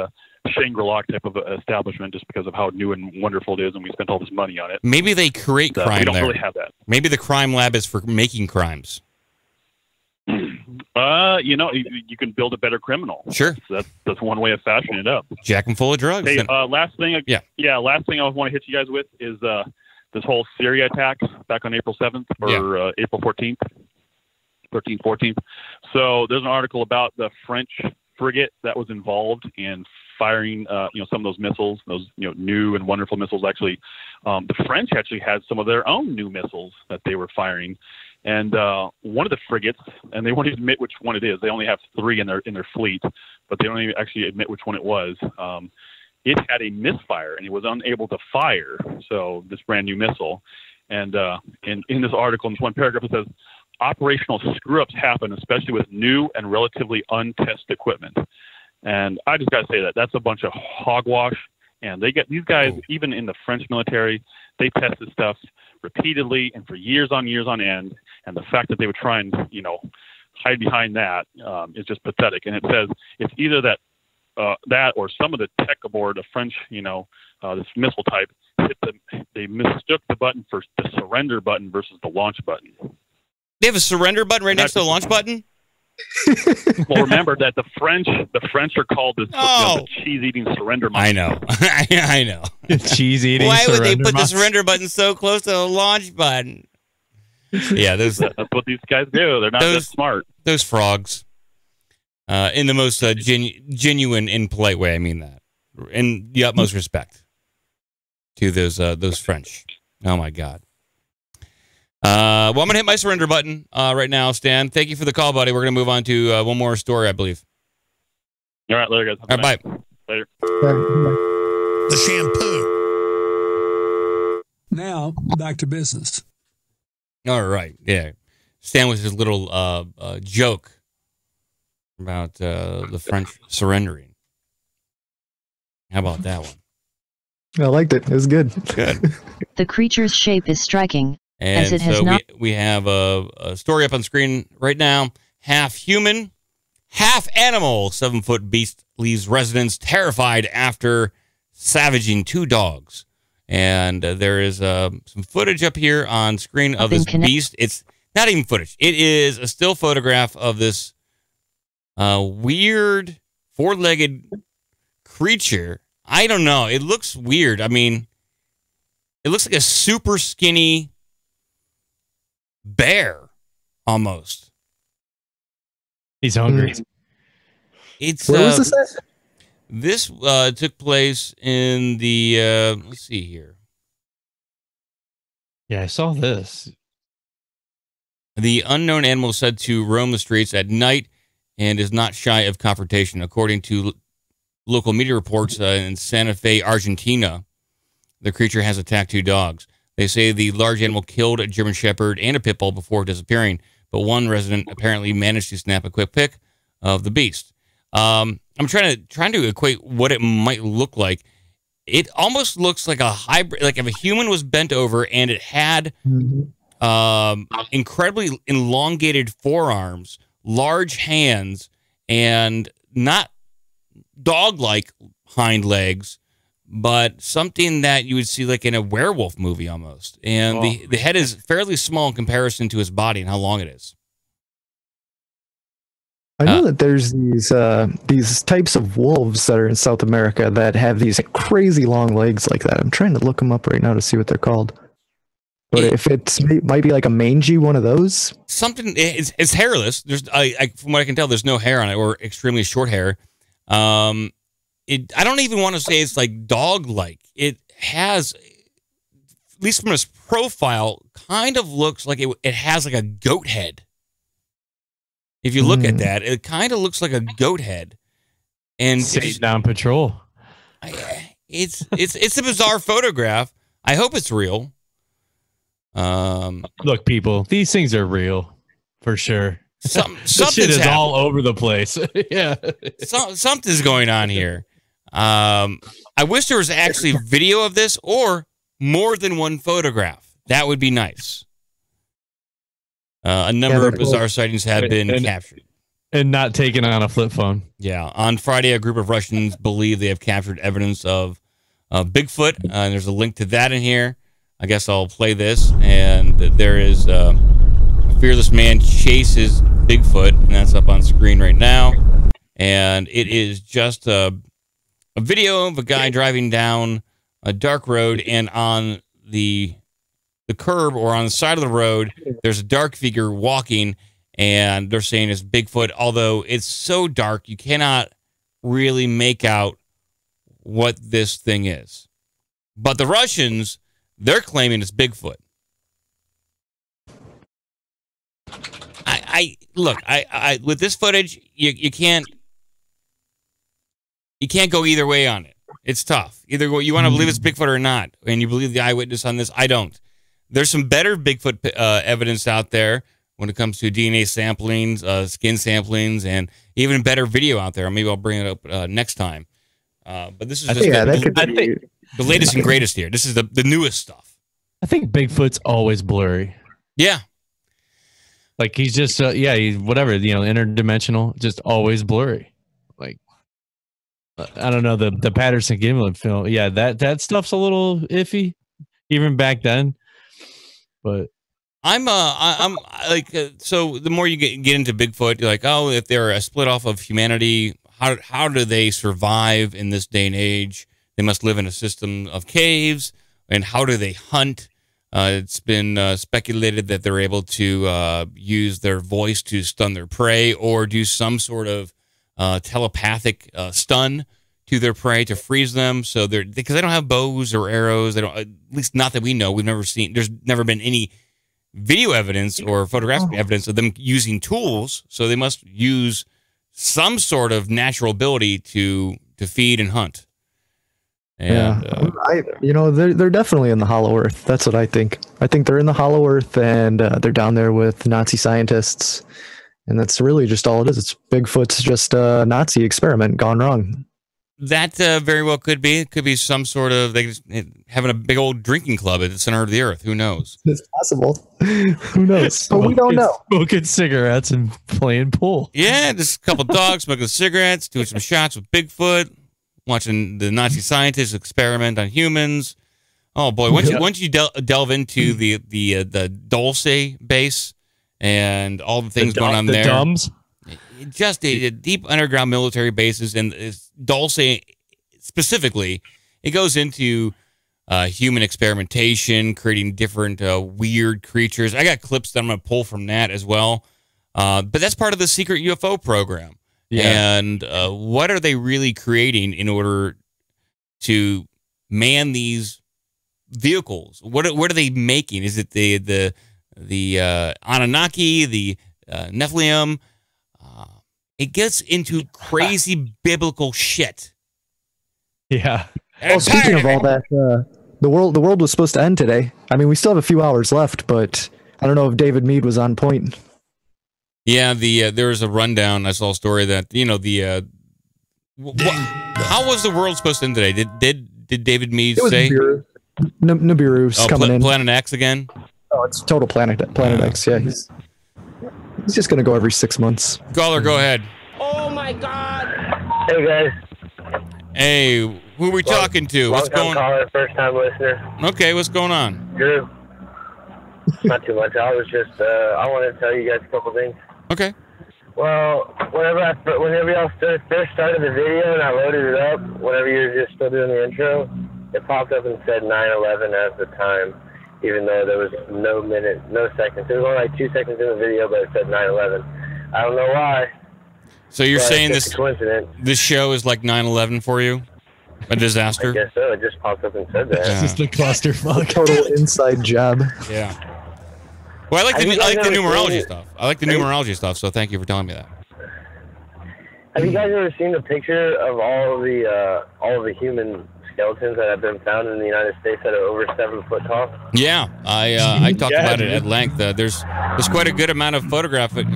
Shangri-La type of establishment just because of how new and wonderful it is, and we spent all this money on it. Maybe they create crime we don't there. really have that. Maybe the crime lab is for making crimes. You can build a better criminal. Sure. That's one way of fashioning it up. Jack them full of drugs. Hey, last thing I want to hit you guys with is this whole Syria attack back on April 7th or April 14th. 13th, 14th. So there's an article about the French frigate that was involved in firing, some of those missiles, those, new and wonderful missiles. Actually, the French actually had some of their own new missiles that they were firing. And one of the frigates, and they won't admit which one it is. They only have 3 in their fleet, but they don't even actually admit which one it was. It had a misfire, and it was unable to fire. So this brand new missile. And in this article, in this one paragraph, it says, operational screw-ups happen, especially with new and relatively untested equipment. And I just got to say that's a bunch of hogwash. And they get these guys, even in the French military, they test this stuff repeatedly and for years on end. And the fact that they would try and, hide behind that is just pathetic. And it says it's either that or some of the tech aboard a French, this missile type, they mistook the button for the surrender button versus the launch button. They have a surrender button right next to the launch button? Well, remember that the French are called the cheese-eating surrender button. I know. I know. Cheese-eating Why would they put the mouse. surrender button so close to the launch button? Yeah, that's what these guys do. They're not that smart. Those frogs. In the most genuine and polite way, I mean that. In the utmost respect to those French. Oh, my God. Well, I'm going to hit my surrender button right now, Stan. Thank you for the call, buddy. We're going to move on to one more story, I believe. All right, later, guys. All right, bye. Later. The shampoo. Now, back to business. All right. Yeah. Stan with his little joke about the French surrendering. How about that one? I liked it. It was good. Good. The creature's shape is striking. And as it has so not. we have a story up on screen right now. Half human, half animal. 7-foot beast leaves residents terrified after savaging 2 dogs. And there is some footage up here on screen of this beast. It's not even footage. It is a still photograph of this weird 4-legged creature. I don't know. It looks weird. I mean, it looks like a super skinny bear almost. He's hungry. It's where was this at? This took place in the let's see here. Yeah, I saw this. The unknown animal is said to roam the streets at night and is not shy of confrontation, according to local media reports in Santa Fe, Argentina. The creature has attacked 2 dogs. They say the large animal killed a German Shepherd and a pit bull before disappearing, but one resident apparently managed to snap a quick pic of the beast. I'm trying to equate what it might look like. It almost looks like a hybrid, like if a human was bent over and it had incredibly elongated forearms, large hands, and not dog-like hind legs, but something that you would see like in a werewolf movie almost. And the head is fairly small in comparison to his body and how long it is. I know that there's these types of wolves that are in South America that have these crazy long legs like that. I'm trying to look them up right now to see what they're called. But if it might be like a mangy one of those. Something, it's hairless. There's, from what I can tell, there's no hair on it or extremely short hair. I don't even want to say it's like dog-like. It has, at least from its profile, kind of looks like it has like a goat head. If you look at that, it kind of looks like a goat head. And Satan on patrol. It's a bizarre photograph. I hope it's real. Look, people, these things are real for sure. Something shit is all over the place. Yeah, something's going on here. I wish there was actually video of this or more than one photograph. That would be nice. A number of bizarre sightings have been captured. And not taken on a flip phone. Yeah. On Friday, a group of Russians believe they have captured evidence of Bigfoot. And there's a link to that in here. I guess I'll play this. And there is a fearless man chases Bigfoot. And that's up on screen right now. And it is just a video of a guy driving down a dark road. And on the curb or on the side of the road, there's a dark figure walking, and they're saying it's Bigfoot, although it's so dark you cannot really make out what this thing is. But the Russians, they're claiming it's Bigfoot. Look, with this footage, you can't go either way on it. It's tough. Either you want to believe it's Bigfoot or not, and you believe the eyewitness on this. I don't. There's some better Bigfoot evidence out there when it comes to DNA samplings, skin samplings, and even better video out there. Maybe I'll bring it up next time. But this is just the latest and greatest here. This is the newest stuff. I think Bigfoot's always blurry. Yeah. Like he's just, he's whatever, interdimensional, just always blurry. Like, I don't know, the Patterson Gimlin film. Yeah, that stuff's a little iffy, even back then. But I'm like, so the more you get into Bigfoot, you're like, oh, if they're a split off of humanity, how do they survive in this day and age? They must live in a system of caves, and how do they hunt? It's been speculated that they're able to use their voice to stun their prey or do some sort of telepathic stun to their prey to freeze them. So because they don't have bows or arrows. They don't, at least not that we know. We've never seen. There's never been any video evidence or photographic evidence of them using tools. So they must use some sort of natural ability to feed and hunt. And, they're definitely in the Hollow Earth. That's what I think. I think they're in the Hollow Earth, and they're down there with Nazi scientists, and that's really just all it is. It's Bigfoot's just a Nazi experiment gone wrong. That very well could be. It could be some sort of having a big old drinking club at the center of the earth. Who knows? It's possible. Who knows? But we don't know. Smoking cigarettes and playing pool. Yeah, just a couple dogs smoking cigarettes, doing some shots with Bigfoot. Watching the Nazi scientists experiment on humans. Oh boy! Once you delve into the Dulce base and all the things going on there, Dumbs, just a deep underground military bases, and Dulce specifically, it goes into human experimentation, creating different weird creatures. I got clips that I'm going to pull from that as well, but that's part of the secret UFO program. Yeah. And what are they really creating in order to man these vehicles? What are they making? Is it the Anunnaki, the Nephilim? It gets into crazy biblical shit. Yeah. Well, speaking of all that, the world was supposed to end today. I mean, we still have a few hours left, but I don't know if David Meade was on point. Yeah, there was a rundown. I saw a story that how was the world supposed to end today? Did David Meade say Nibiru's coming in? Planet X again? Oh, it's total Planet X. Yeah, he's just gonna go every 6 months. Caller, go ahead. Oh my God! Hey guys. Hey, who are we talking to? What's going on? Caller, first time listener. Okay, what's going on? Drew. Not too much. I was just I wanted to tell you guys a couple things. Okay. Well, whenever y'all first started the video and I loaded it up, whenever you were just still doing the intro, it popped up and said 9/11 as the time, even though there was no seconds. It was only like 2 seconds in the video, but it said 9/11. I don't know why. So you're saying this coincidence? This show is like 9/11 for you? A disaster? I guess so. It just popped up and said that. It's just a clusterfuck. Total inside job. Yeah. Well, I like the numerology stuff. I like the numerology stuff, so thank you for telling me that. Have you guys ever seen the picture of all of the human skeletons that have been found in the United States that are over 7 foot tall? Yeah, I talked about it at length. There's quite a good amount of photographic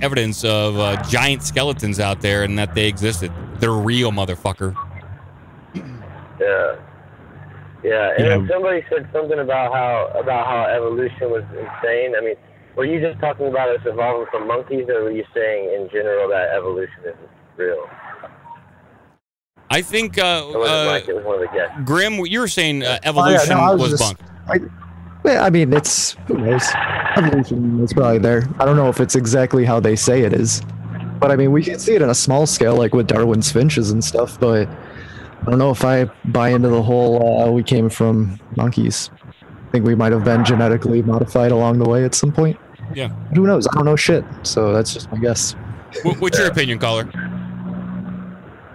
evidence of giant skeletons out there, and that they existed. They're real, motherfucker. Yeah, and then somebody said something about how evolution was insane. I mean, were you just talking about us evolving from monkeys, or were you saying in general that evolution isn't real? I think it was one of the guesses. Grim, you were saying evolution was bunk. I mean, who knows? Evolution is probably there. I don't know if it's exactly how they say it is, but I mean, we can see it on a small scale, like with Darwin's finches and stuff, but I don't know if I buy into the whole we came from monkeys. I think we might have been genetically modified along the way at some point. Yeah. Who knows? I don't know shit. So that's just my guess. What's your opinion, caller?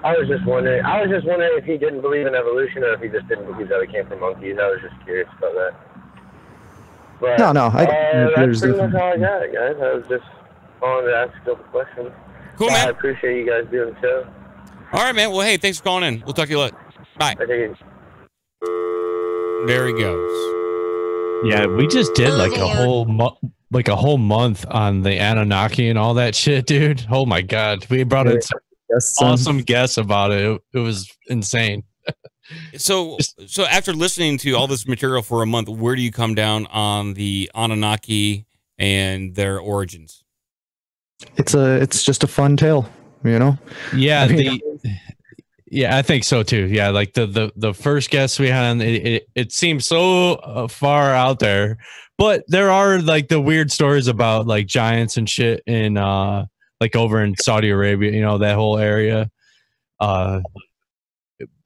I was just wondering if he didn't believe in evolution or if he just didn't believe that we came from monkeys. I was just curious about that. But, No. that's pretty much all I got, guys. I was just calling to ask a couple questions. Cool, man. I appreciate you guys doing the show. All right, man. Well, hey, thanks for calling in. We'll talk to you later. Bye. There he goes. Yeah, we just did like a whole month on the Anunnaki and all that shit, dude. Oh my god, we brought in some awesome guests about it. It was insane. So after listening to all this material for a month, where do you come down on the Anunnaki and their origins? It's just a fun tale, you know. Yeah, I think so too. Yeah, like the first guest we had, it seems so far out there, but there are like the weird stories about like giants and shit in like over in Saudi Arabia, you know, that whole area,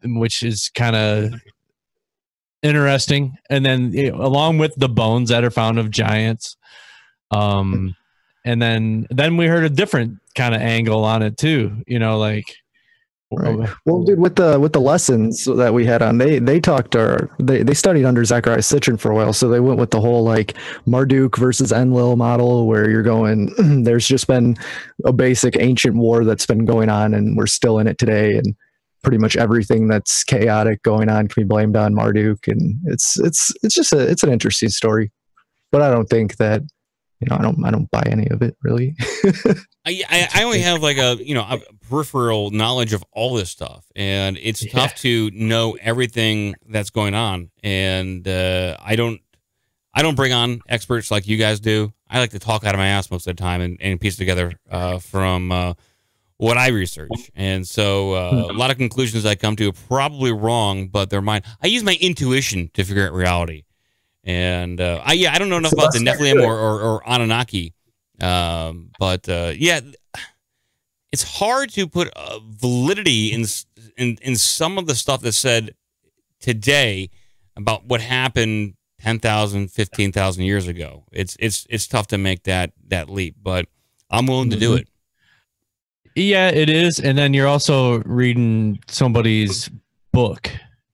which is kind of interesting. And then along with the bones that are found of giants, and then we heard a different kind of angle on it too, you know, like. Right. Well, dude, with the lessons that we had on, they talked they studied under Zacharias Sitchin for a while, so they went with the whole like Marduk versus Enlil model, where you're going. There's just been a basic ancient war that's been going on, and we're still in it today, and pretty much everything that's chaotic going on can be blamed on Marduk, and it's just it's an interesting story, but I don't think that. You know, I don't buy any of it really. I only have like a peripheral knowledge of all this stuff, and it's tough to know everything that's going on. And I don't bring on experts like you guys do. I like to talk out of my ass most of the time and piece together from what I research. And so a lot of conclusions I come to are probably wrong, but they're mine. I use my intuition to figure out reality. And I don't know enough about the Nephilim or Anunnaki, but it's hard to put validity in some of the stuff that's said today about what happened 10,000, 15,000 years ago. It's tough to make that leap, but I'm willing to do it. Yeah, it is. And then you're also reading somebody's book.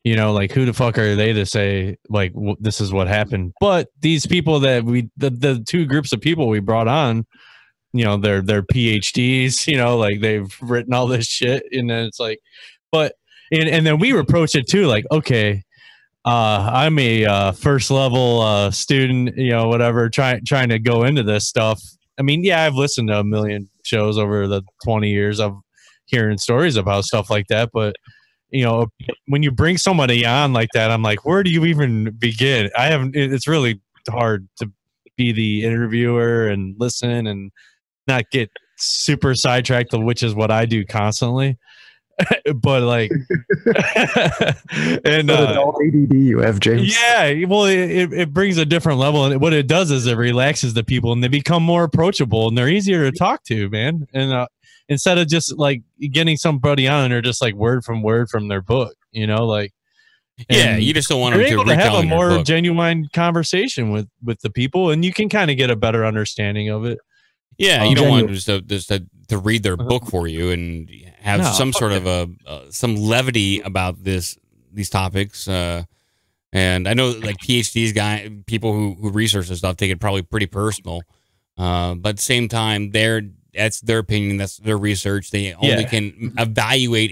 You know, like who the fuck are they to say like this is what happened? But these people that the two groups of people we brought on, you know, they're PhDs. You know, like they've written all this shit, and then it's like, but and then we approach it too, like okay, I'm a first level student, you know, whatever, trying to go into this stuff. I mean, yeah, I've listened to a million shows over the 20 years of hearing stories about stuff like that, but. You know, when you bring somebody on like that, I'm like, where do you even begin? It's really hard to be the interviewer and listen and not get super sidetracked, which is what I do constantly. But like, and adult ADD you have, James. Yeah, well, it brings a different level, and what it does is it relaxes the people, and they become more approachable, and they're easier to talk to, man. And instead of just like getting somebody on and they're just like word from their book, you know, like you just don't want them to have a more genuine conversation with the people, and you can kind of get a better understanding of it. Yeah, you don't want them just to read their book for you and have some sort of some levity about these topics. And I know like PhDs people who research this stuff take it probably pretty personal, but at the same time that's their opinion. That's their research. They only can evaluate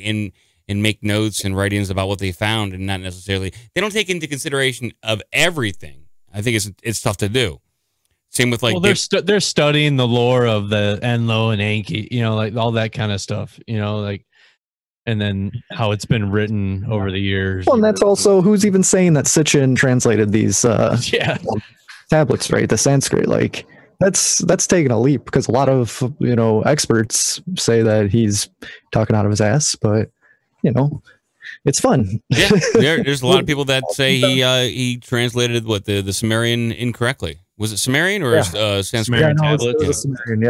and make notes and writings about what they found, and not necessarily. They don't take into consideration of everything. I think it's tough to do. Same with like. Well, they're studying the lore of the Enlil and Enki, you know, like all that kind of stuff, you know, like, and then how it's been written over the years. Well, and that's also who's even saying that Sitchin translated these tablets, right? The Sanskrit, like. That's taking a leap because a lot of experts say that he's talking out of his ass, but it's fun. Yeah, there's a lot of people that say he translated the Sumerian incorrectly. Was it Sumerian or Sanskrit? Yeah, no, it was Sumerian.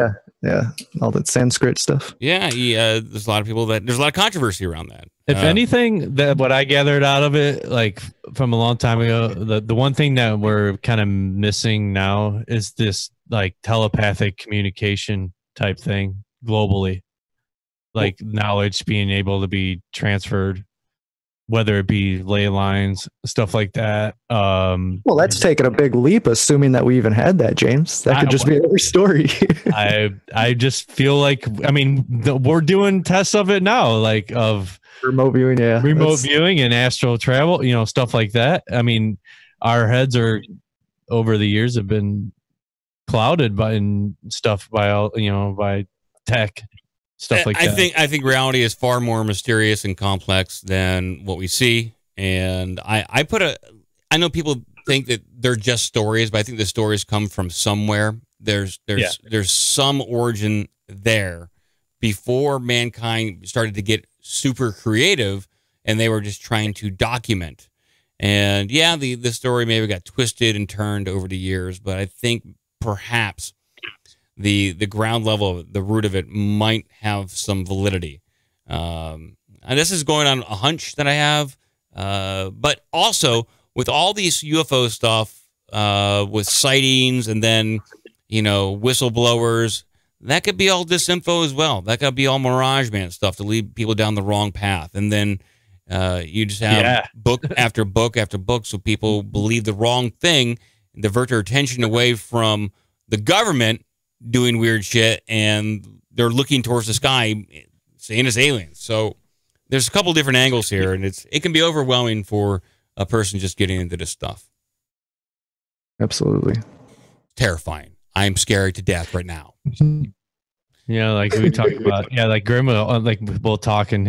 Yeah, all that Sanskrit stuff. Yeah, there's a lot of people there's a lot of controversy around that. If anything, what I gathered out of it, like from a long time ago, the one thing that we're kind of missing now is this like telepathic communication type thing globally, like knowledge being able to be transferred, whether it be ley lines, stuff like that. Well, that's taking a big leap, assuming that we even had that, James. That could just be another story. I just feel like, I mean, we're doing tests of it now, like of remote viewing, remote viewing and astral travel, you know, stuff like that. I mean, our heads are over the years have been clouded by stuff by all, you know, by tech. Stuff like that. I think reality is far more mysterious and complex than what we see. And I know people think that they're just stories, but I think the stories come from somewhere. There's some origin there before mankind started to get super creative, and they were just trying to document. And yeah, the story maybe got twisted and turned over the years, but I think perhaps the ground level, the root of it might have some validity. And this is going on a hunch that I have, but also with all these UFO stuff, with sightings and then, you know, whistleblowers, that could be all disinfo as well. That could be all Mirage Man stuff to lead people down the wrong path. And then you just have book after book after book, so people believe the wrong thing and divert their attention away from the government doing weird shit, and they're looking towards the sky saying it's aliens. So there's a couple different angles here, and it can be overwhelming for a person just getting into this stuff. Absolutely. Terrifying. I'm scared to death right now. Yeah, like we talk about, like Grim, like we'll talk, and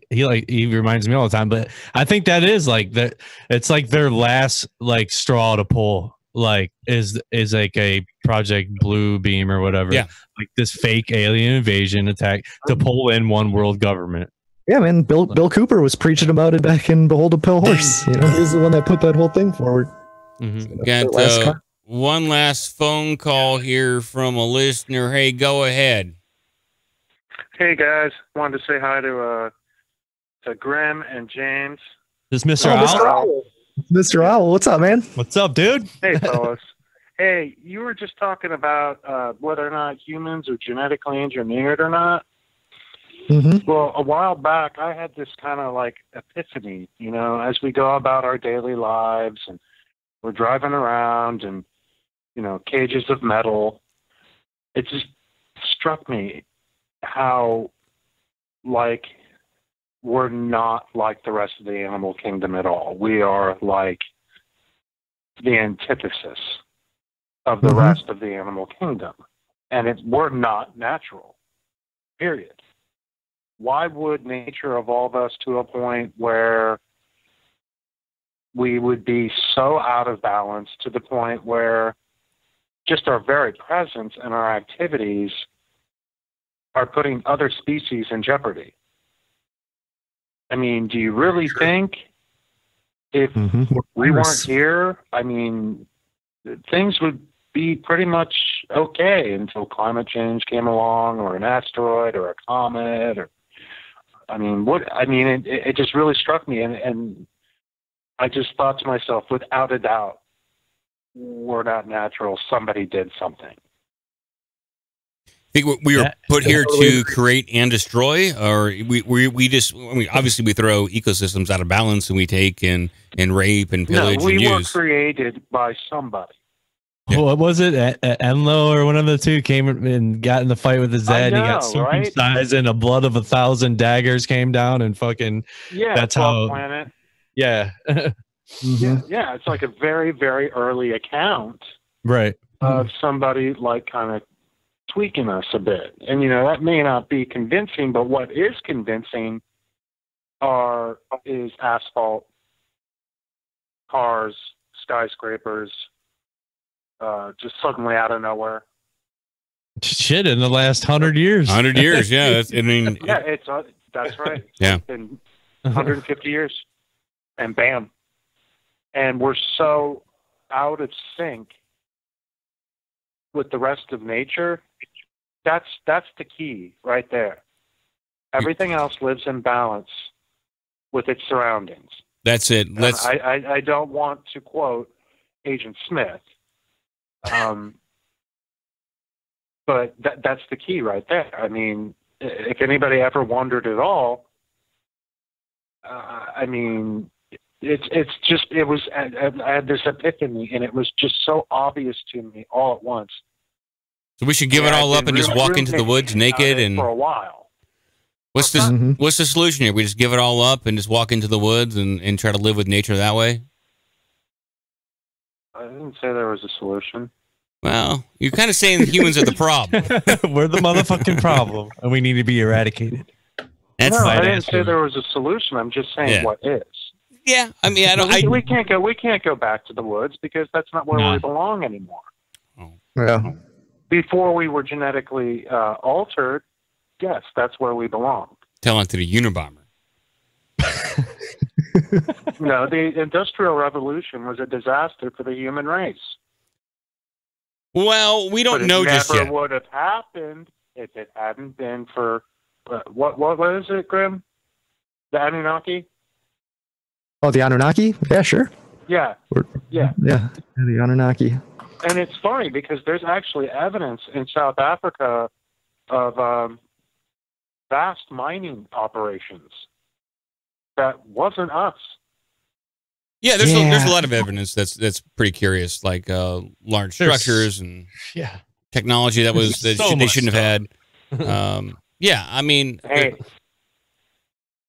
he reminds me all the time. But I think that is like that. It's like their last like straw to pull. Like is like a Project Blue Beam or whatever. Yeah, like this fake alien invasion attack to pull in one world government. Yeah, man. Bill Cooper was preaching about it back in Behold a Pale Horse. You know, he's the one that put that whole thing forward. Mm-hmm. Got one last phone call here from a listener. Hey, go ahead. Hey guys, wanted to say hi to Grim and James. This is Mr. Owl. Mr. Owl, what's up, man? What's up, dude? Hey, fellas. Hey, you were just talking about whether or not humans are genetically engineered or not. Mm-hmm. Well, a while back, I had this kind of like epiphany, you know, as we go about our daily lives and we're driving around and, you know, cages of metal. It just struck me how, like, we're not like the rest of the animal kingdom at all. We are like the antithesis of the rest of the animal kingdom. And we're not natural, period. Why would nature evolve us to a point where we would be so out of balance to the point where just our very presence and our activities are putting other species in jeopardy? I mean, do you really think if we weren't here, I mean, things would be pretty much okay until climate change came along, or an asteroid, or a comet, or it just really struck me, and I just thought to myself, without a doubt, we're not natural. Somebody did something. I think we were put here to create and destroy, or we just, I mean, obviously we throw ecosystems out of balance and we take and rape and pillage and use. We were created by somebody. Yeah. What was it? Enlo or one of the two came and got in the fight with his dad. I know, and he got circumcised, and a blood of 1,000 daggers came down, and fucking. Yeah, that's how. Planet. Yeah. Yeah, it's like a very, very early account, right, of somebody like kind of tweaking us a bit. And, you know, that may not be convincing, but what is convincing is asphalt, cars, skyscrapers, just suddenly out of nowhere. Shit, in the last 100 years. 100 years, yeah. That's right. Yeah. It's been 150 years. And bam. And we're so out of sync with the rest of nature. That's the key right there. Everything else lives in balance with its surroundings. That's it. I don't want to quote Agent Smith, But that's the key right there. I mean, if anybody ever wondered at all, I mean, I had this epiphany, and it was just so obvious to me all at once. So we should give it all up and just walk into the woods naked and for a while. What's the solution here? We just give it all up and just walk into the woods and try to live with nature that way? I didn't say there was a solution. Well, you're kind of saying that humans are the problem. We're the motherfucking problem, and we need to be eradicated. That's no, my I didn't answer. say there was a solution. I'm just saying what is. Yeah, I mean, We can't go back to the woods because that's not where we belong anymore. Yeah. Before we were genetically altered, yes, that's where we belong. Tell it to the Unabomber. No, the Industrial Revolution was a disaster for the human race. Well, we don't know just yet. It yet. never would have happened if it hadn't been for what is it, Grim? The Anunnaki? Oh, the Anunnaki? Yeah, sure. Yeah. Yeah, the Anunnaki. And it's funny because there's actually evidence in South Africa of vast mining operations that wasn't us. Yeah, there's a lot of evidence that's pretty curious, like large structures and technology that they shouldn't have had. Yeah, I mean, hey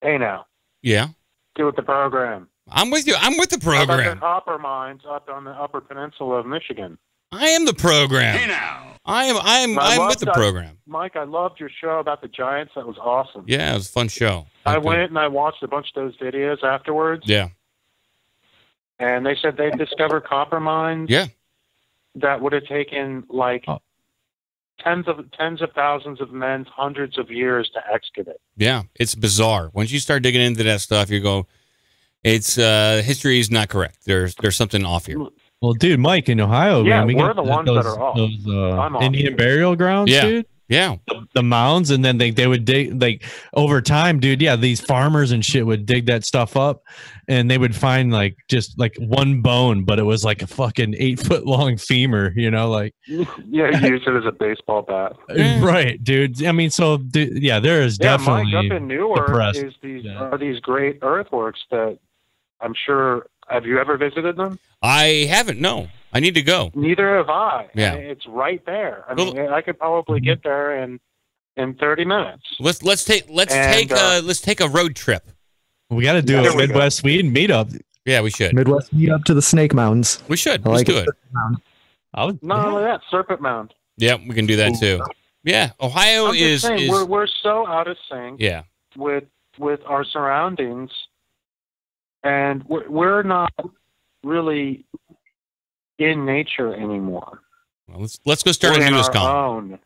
now. Yeah. Do with the program. I'm with you. I'm with the How about program. the copper mines up on the Upper Peninsula of Michigan? I am the program. Hey now. I'm with the program. Mike, I loved your show about the giants. That was awesome. Yeah, it was a fun show. I went and I watched a bunch of those videos afterwards. Yeah. And they said they discovered copper mines. Yeah. That would have taken like tens of thousands of men, hundreds of years to excavate. Yeah, it's bizarre. Once you start digging into that stuff, you go, it's history is not correct. There's something off here. Well, dude, Mike, in Ohio, Yeah, man, we we're got the ones that are off. I'm off. Indian burial grounds, Yeah. dude. Yeah. The mounds, and then they would dig, like, over time, dude, yeah, these farmers and shit would dig that stuff up, and they would find, like, just, like, one bone, but it was, like, a fucking 8-foot-long femur, you know, like. Yeah, use it as a baseball bat. Right, dude. I mean, so, dude, yeah, there is definitely Mike, up in Newark depressed. are these great earthworks that I'm sure, have you ever visited them? I haven't, no. I need to go. Neither have I. Yeah. I mean, it's right there. I mean, I could probably get there in 30 minutes. Let's take a road trip. We got to do a Midwest Sweden meetup. Yeah, we should. Midwest meet up to the Snake Mounds. We should. I Let's like do it. Not only that, Serpent Mound. Yeah, we can do that too. Yeah, Ohio I'm just saying, is we're so out of sync. Yeah. With our surroundings, and we're not really in nature anymore. Well, let's go start a newest column.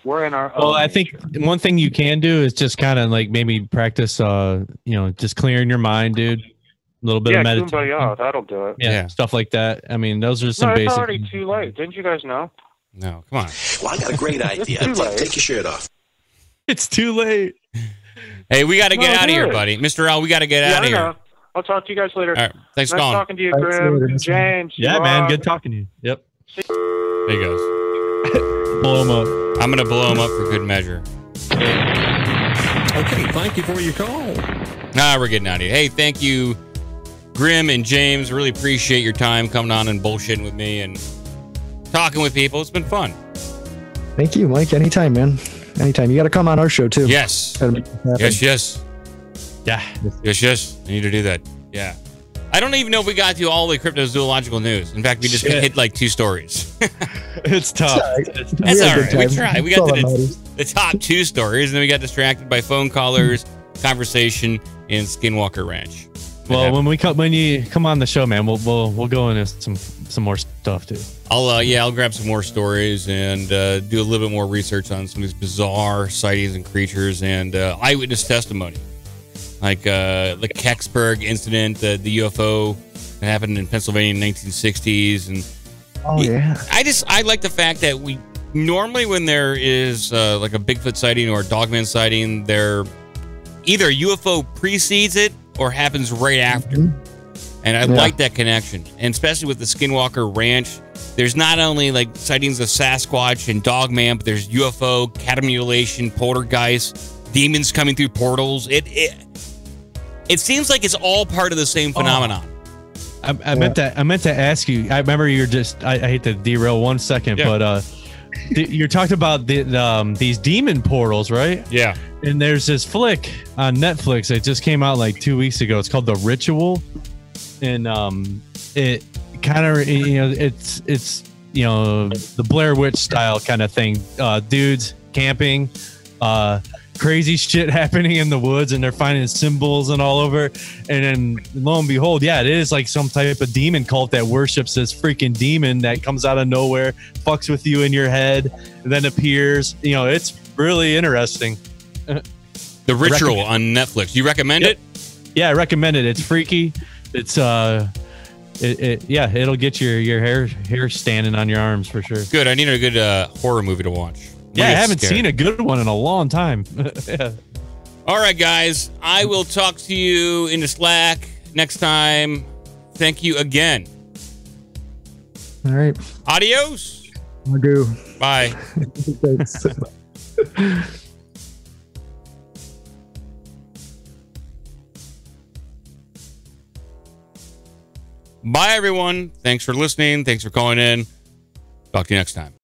We're in our own. Well, I think one thing you can do is just kind of like maybe practice, just clearing your mind, dude. A little bit of meditation. Kumbaya, that'll do it. Yeah, stuff like that. I mean, those are some it's basic. already too late. Didn't you guys know? No, come on. Well, I got a great idea. Take your shirt off. It's too late. Hey, we got to get No, out of here, dude. buddy. Mr. L, we got to get out of I here. know. I'll talk to you guys later. All right. Thanks for nice calling. talking to you, Grim. James. Yeah, man. Rob. Good talking to you. Yep. There he goes. Blow him up. I'm going to blow him up for good measure. Okay, thank you for your call. We're getting out of here. Hey, thank you, Grim and James. Really appreciate your time coming on and bullshitting with me and talking with people. It's been fun. Thank you, Mike. Anytime, man. Anytime. You got to come on our show, too. Yes. Gotta make this happen. Yes. Yeah. Yes. I need to do that. Yeah. I don't even know if we got to all the cryptozoological news. In fact, we just hit like 2 stories. It's tough. That's all right. We tried. We got That's to all that matters. the top 2 stories, and then we got distracted by phone callers, conversation, and Skinwalker Ranch. Well, when you come on the show, man, we'll go into some more stuff too. I'll grab some more stories and do a little bit more research on some of these bizarre sightings and creatures and eyewitness testimony, like the Kecksburg incident, the UFO that happened in Pennsylvania in the 1960s, and I like the fact that we normally when there is like a Bigfoot sighting or a dogman sighting, there either UFO precedes it or happens right after. And I like that connection. And especially with the Skinwalker Ranch, there's not only like sightings of Sasquatch and Dogman, but there's UFO, catamulation, poltergeist, demons coming through portals. It seems like it's all part of the same phenomenon. I meant to ask you. I remember you're just. I hate to derail 1 second, but you're talking about these demon portals, right? Yeah. And there's this flick on Netflix that just came out like 2 weeks ago. It's called The Ritual, and it kind of it's the Blair Witch style kind of thing. Dudes camping, crazy shit happening in the woods, and they're finding symbols and all over. And then lo and behold, it is like some type of demon cult that worships this freaking demon that comes out of nowhere, fucks with you in your head, and then appears. It's really interesting. The Ritual on Netflix. You recommend it? Yeah, I recommend it. It's freaky. It's it'll get your hair standing on your arms for sure. Good. I need a good horror movie to watch. Yeah, I haven't seen a good one in a long time. Yeah. All right, guys. I will talk to you in the Slack next time. Thank you again. All right. Adios. I do. Bye. Thanks. Bye, everyone. Thanks for listening. Thanks for calling in. Talk to you next time.